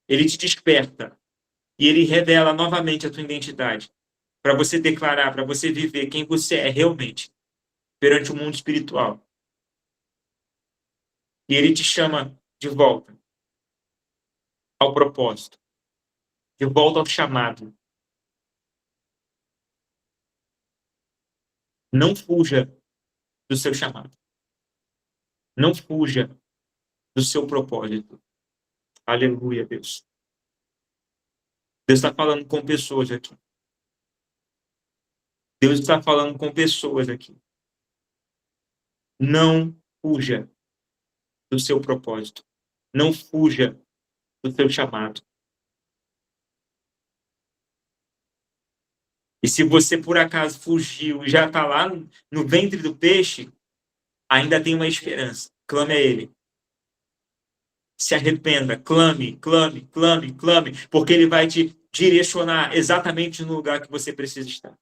Ele te desperta e ele revela novamente a tua identidade. Para você declarar, para você viver quem você é realmente perante o mundo espiritual. E ele te chama de volta ao propósito, de volta ao chamado. Não fuja do seu chamado. Não fuja do seu propósito. Aleluia, Deus. Deus está falando com pessoas aqui. Deus está falando com pessoas aqui. Não fuja do seu propósito. Não fuja do seu chamado. E se você, por acaso, fugiu e já está lá no ventre do peixe, ainda tem uma esperança. Clame a Ele. Se arrependa. Clame, clame, clame, clame. Porque Ele vai te direcionar exatamente no lugar que você precisa estar.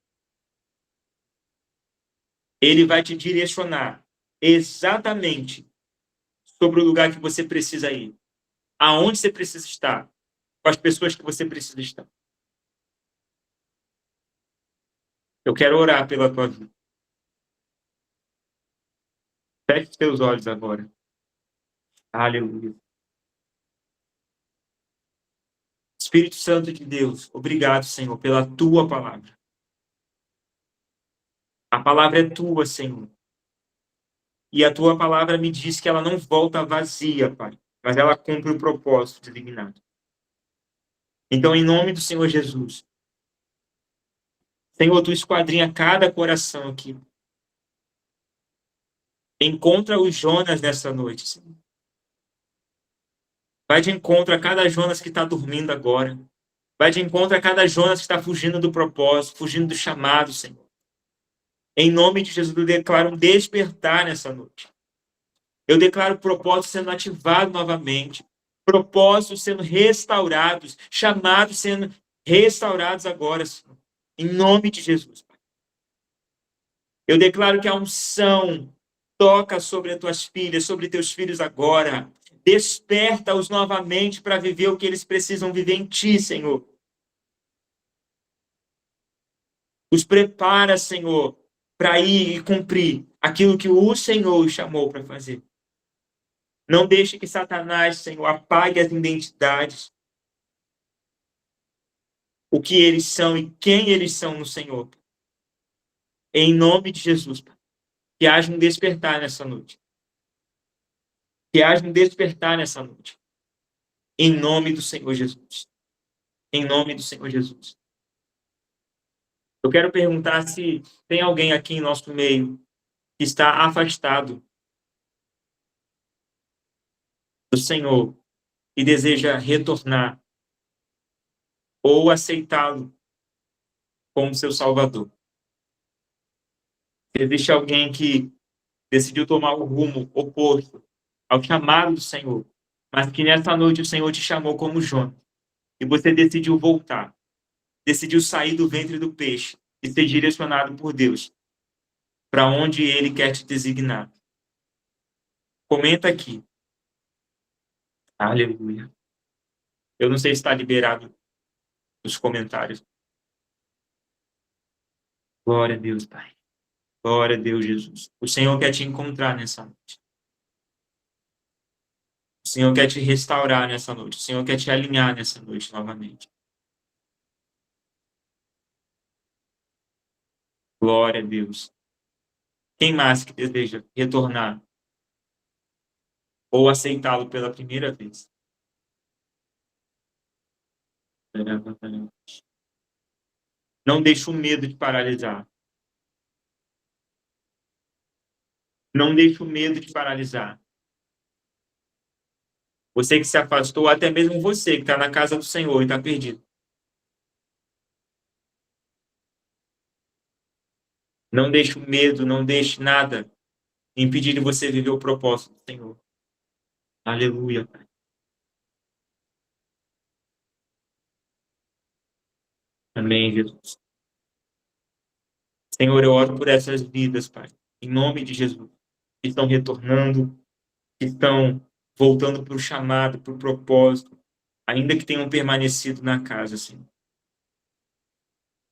Ele vai te direcionar exatamente sobre o lugar que você precisa ir. Aonde você precisa estar. Com as pessoas que você precisa estar. Eu quero orar pela tua vida. Feche os teus olhos agora. Aleluia. Espírito Santo de Deus, obrigado, Senhor, pela tua palavra. A palavra é tua, Senhor. E a tua palavra me diz que ela não volta vazia, Pai, mas ela cumpre o propósito designado. Então, em nome do Senhor Jesus, Senhor, tu esquadrinha cada coração aqui. Encontra os Jonas nessa noite, Senhor. Vai de encontro a cada Jonas que está dormindo agora. Vai de encontro a cada Jonas que está fugindo do propósito, fugindo do chamado, Senhor. Em nome de Jesus, eu declaro um despertar nessa noite. Eu declaro propósitos sendo ativados novamente. Propósitos sendo restaurados. Chamados sendo restaurados agora, Senhor. Em nome de Jesus. Eu declaro que a unção toca sobre as tuas filhas, sobre teus filhos agora. Desperta-os novamente para viver o que eles precisam viver em ti, Senhor. Os prepara, Senhor, para ir e cumprir aquilo que o Senhor os chamou para fazer. Não deixe que Satanás, Senhor, apague as identidades, o que eles são e quem eles são no Senhor. Em nome de Jesus, que haja um despertar nessa noite. Que haja um despertar nessa noite. Em nome do Senhor Jesus. Em nome do Senhor Jesus. Eu quero perguntar se tem alguém aqui em nosso meio que está afastado do Senhor e deseja retornar ou aceitá-lo como seu Salvador. Se existe alguém que decidiu tomar o rumo oposto ao chamado do Senhor, mas que nessa noite o Senhor te chamou como Jonas, e você decidiu voltar, decidiu sair do ventre do peixe e ser direcionado por Deus para onde Ele quer te designar. Comenta aqui. Aleluia. Eu não sei se está liberado nos comentários. Glória a Deus, Pai. Glória a Deus, Jesus. O Senhor quer te encontrar nessa noite. O Senhor quer te restaurar nessa noite. O Senhor quer te alinhar nessa noite novamente. Glória a Deus. Quem mais que deseja retornar ou aceitá-lo pela primeira vez? Não deixe o medo te paralisar. Não deixe o medo te paralisar. Você que se afastou, até mesmo você que está na casa do Senhor e está perdido. Não deixe o medo, não deixe nada impedir de você viver o propósito do Senhor. Aleluia, Pai. Amém, Jesus. Senhor, eu oro por essas vidas, Pai. Em nome de Jesus. Que estão retornando, que estão voltando para o chamado, para o propósito, ainda que tenham permanecido na casa, Senhor.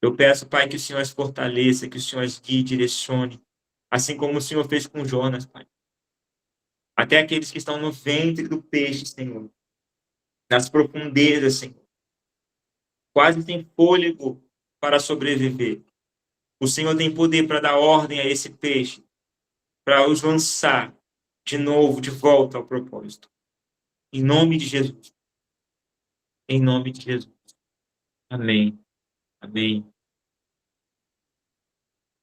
Eu peço, Pai, que o Senhor as fortaleça, que o Senhor as guie, direcione, assim como o Senhor fez com Jonas, Pai. Até aqueles que estão no ventre do peixe, Senhor. Nas profundezas, Senhor. Quase sem fôlego para sobreviver. O Senhor tem poder para dar ordem a esse peixe, para os lançar de novo, de volta ao propósito. Em nome de Jesus. Em nome de Jesus. Amém. Amém.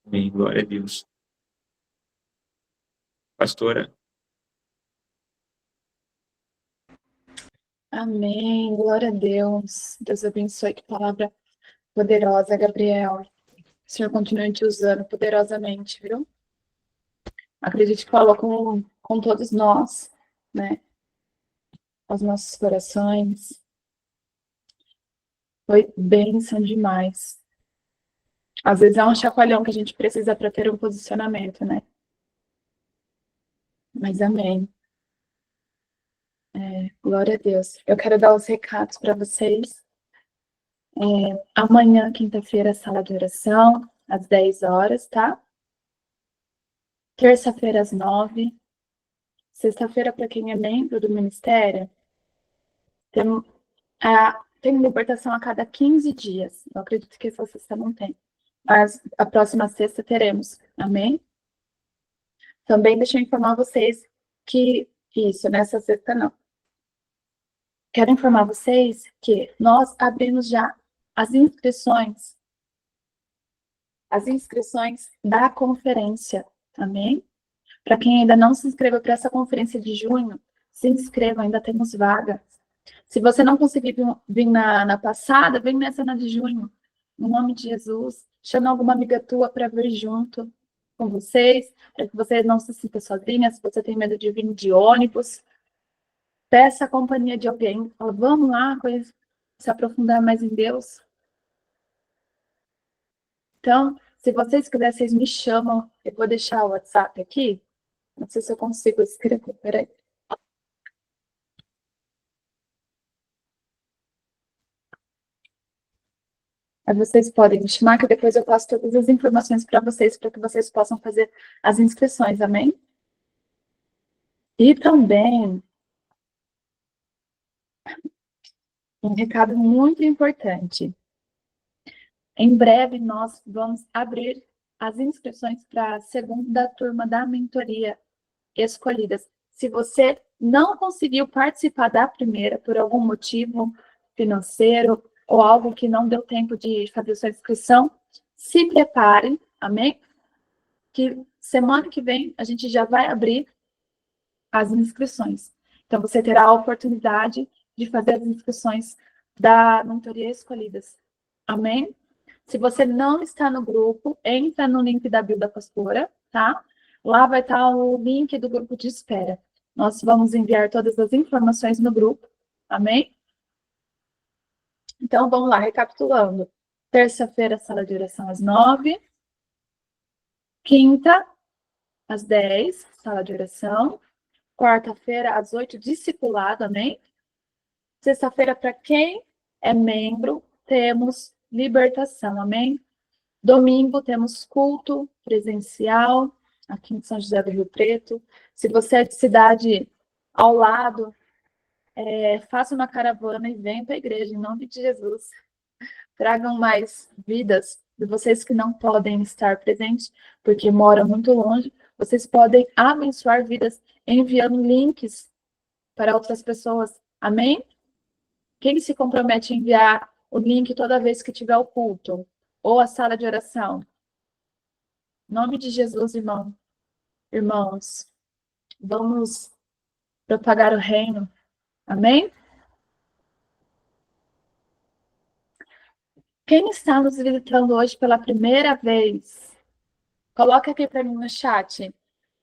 Amém. Glória a Deus. Pastora. Amém. Glória a Deus. Deus abençoe. Que palavra poderosa, Gabriel. O Senhor continue te usando poderosamente, viu? Acredito que falou com todos nós, né? Aos nossos corações. Foi bênção demais. Às vezes é um chacoalhão que a gente precisa para ter um posicionamento, né? Mas amém. Glória a Deus. Eu quero dar os recados para vocês. Amanhã, quinta-feira, sala de oração, às 10 horas, tá? Terça-feira, às 9. Sexta-feira, para quem é membro do ministério, tem libertação a cada 15 dias. Eu acredito que essa sexta não tem. Mas a próxima sexta teremos Amém? Também deixa eu informar vocês que isso, nessa sexta não. Quero informar vocês que nós abrimos já as inscrições da conferência, amém? Para quem ainda não se inscreveu para essa conferência de junho, se inscreva, ainda temos vaga. Se você não conseguir vir na passada, vem nessa na de junho. No nome de Jesus, chama alguma amiga tua para vir junto com vocês, para que você não se sinta sozinha. Se você tem medo de vir de ônibus, peça a companhia de alguém. Fala, vamos lá, se aprofundar mais em Deus. Então, se vocês quiserem, vocês me chamam. Eu vou deixar o WhatsApp aqui. Não sei se eu consigo escrever, peraí. Aí vocês podem me chamar, que depois eu passo todas as informações para que vocês possam fazer as inscrições, amém? E também, um recado muito importante. Em breve, nós vamos abrir as inscrições para a segunda turma da mentoria Escolhidas. Se você não conseguiu participar da primeira, por algum motivo financeiro, ou algo que não deu tempo de fazer sua inscrição, se prepare, amém? Que semana que vem a gente já vai abrir as inscrições. Então, você terá a oportunidade de fazer as inscrições da mentoria Escolhidas. Amém? Se você não está no grupo, entra no link da bio da pastora, tá? Lá vai estar o link do grupo de espera. Nós vamos enviar todas as informações no grupo. Amém? Então, vamos lá, recapitulando. Terça-feira, sala de oração às 9. Quinta, às 10, sala de oração. Quarta-feira, às 8, discipulado, amém? Sexta-feira, para quem é membro, temos libertação, amém? Domingo, temos culto presencial, aqui em São José do Rio Preto. Se você é de cidade ao lado, faça uma caravana e venha para a igreja, em nome de Jesus. Tragam mais vidas de vocês que não podem estar presentes, porque moram muito longe. Vocês podem abençoar vidas enviando links para outras pessoas. Amém? Quem se compromete a enviar o link toda vez que tiver o culto? Ou a sala de oração? Em nome de Jesus, irmãos, vamos propagar o reino. Amém? Quem está nos visitando hoje pela primeira vez, coloca aqui para mim no chat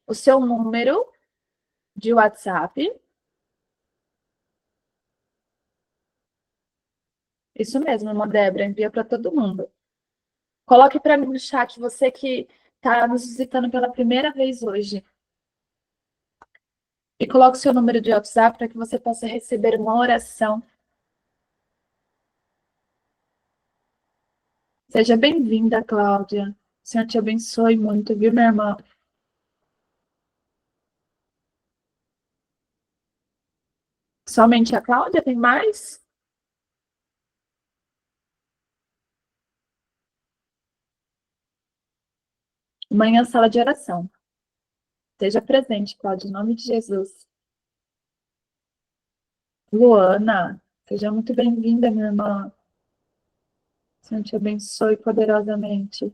o seu número de WhatsApp. Isso mesmo, irmã Débora, envia para todo mundo. Coloque para mim no chat, você que está nos visitando pela primeira vez hoje. E coloque o seu número de WhatsApp para que você possa receber uma oração. Seja bem-vinda, Cláudia. O Senhor te abençoe muito, viu, minha irmã? Somente a Cláudia? Tem mais? Amanhã, sala de oração. Esteja presente, Cláudia, em nome de Jesus. Luana, seja muito bem-vinda, minha irmã. O Senhor te abençoe poderosamente.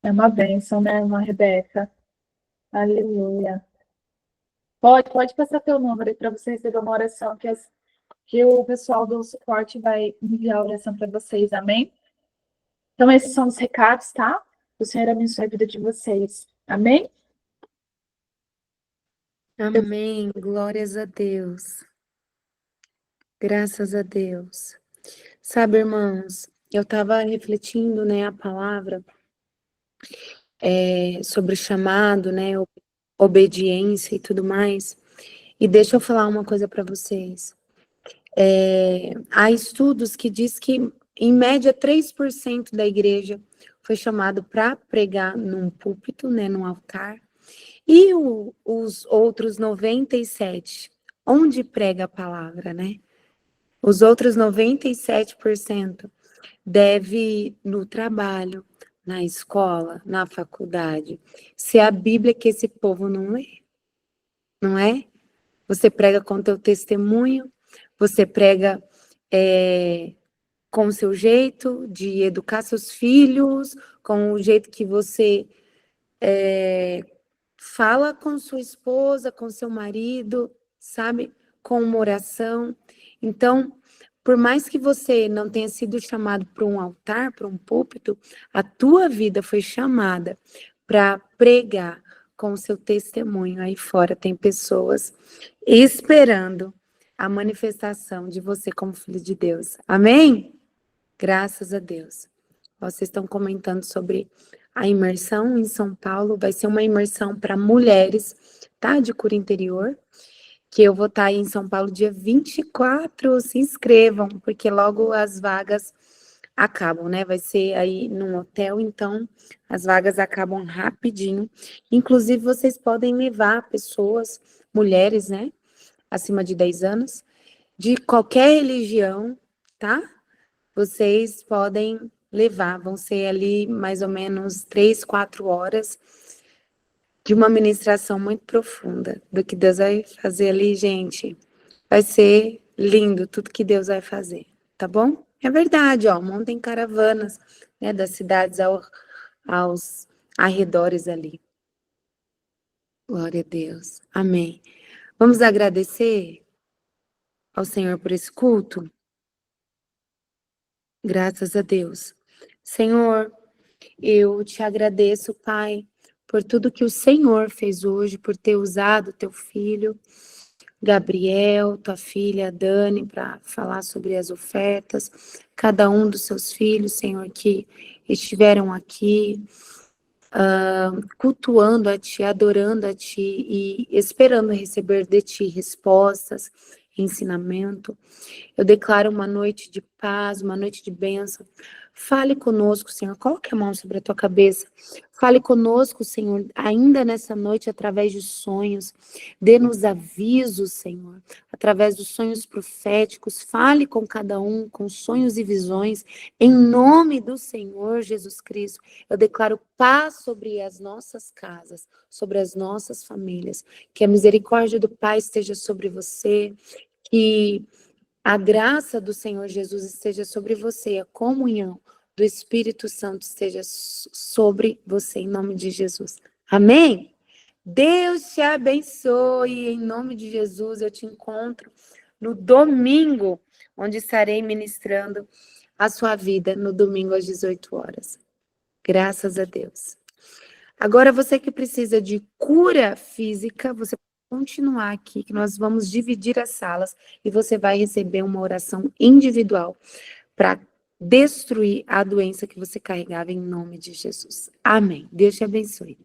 É uma bênção, né, irmã Rebeca? Aleluia. Pode passar teu número aí para você receber uma oração que o pessoal do suporte vai enviar a oração para vocês, amém? Então, esses são os recados, tá? O Senhor abençoe a vida de vocês. Amém? Amém. Glórias a Deus. Graças a Deus. Sabe, irmãos, eu estava refletindo, né, a palavra sobre o chamado, né, obediência e tudo mais. E deixa eu falar uma coisa para vocês. Há estudos que diz que, em média, 3% da igreja foi chamado para pregar num púlpito, né, num altar. E os outros 97, onde prega a palavra, né? Os outros 97% deve no trabalho, na escola, na faculdade, ser a Bíblia que esse povo não lê, não é? Você prega com teu testemunho, você prega com o seu jeito de educar seus filhos, com o jeito que você fala com sua esposa, com seu marido, sabe? Com uma oração. Então, por mais que você não tenha sido chamado para um altar, para um púlpito, a tua vida foi chamada para pregar com o seu testemunho. Aí fora tem pessoas esperando a manifestação de você como filho de Deus. Amém? Graças a Deus. Vocês estão comentando sobre a imersão em São Paulo. Vai ser uma imersão para mulheres, tá? De cura interior. Que eu vou estar aí em São Paulo dia 24. Se inscrevam, porque logo as vagas acabam, né? Vai ser aí num hotel, então as vagas acabam rapidinho. Inclusive, vocês podem levar pessoas, mulheres, né? Acima de 10 anos, de qualquer religião, tá? Vocês podem levar, vão ser ali mais ou menos 3, 4 horas de uma ministração muito profunda do que Deus vai fazer ali, gente. Vai ser lindo tudo que Deus vai fazer, tá bom? É verdade, ó, montem caravanas, né, das cidades aos arredores ali. Glória a Deus. Amém. Vamos agradecer ao Senhor por esse culto? Graças a Deus. Senhor, eu te agradeço, Pai, por tudo que o Senhor fez hoje, por ter usado teu filho, Gabriel, tua filha Dani, para falar sobre as ofertas, cada um dos seus filhos, Senhor, que estiveram aqui, cultuando a Ti, adorando a Ti e esperando receber de Ti respostas, ensinamento. Eu declaro uma noite de paz, uma noite de bênção. Fale conosco, Senhor. Coloque a mão sobre a tua cabeça. Fale conosco, Senhor, ainda nessa noite, através de sonhos. Dê-nos avisos, Senhor, através dos sonhos proféticos. Fale com cada um, com sonhos e visões. Em nome do Senhor Jesus Cristo, eu declaro paz sobre as nossas casas, sobre as nossas famílias. Que a misericórdia do Pai esteja sobre você. Que a graça do Senhor Jesus esteja sobre você, a comunhão do Espírito Santo esteja sobre você, em nome de Jesus. Amém? Deus te abençoe, em nome de Jesus. Eu te encontro no domingo, onde estarei ministrando a sua vida, no domingo às 18 horas. Graças a Deus. Agora, você que precisa de cura física, você pode continuar aqui, que nós vamos dividir as salas e você vai receber uma oração individual para destruir a doença que você carregava em nome de Jesus. Amém. Deus te abençoe.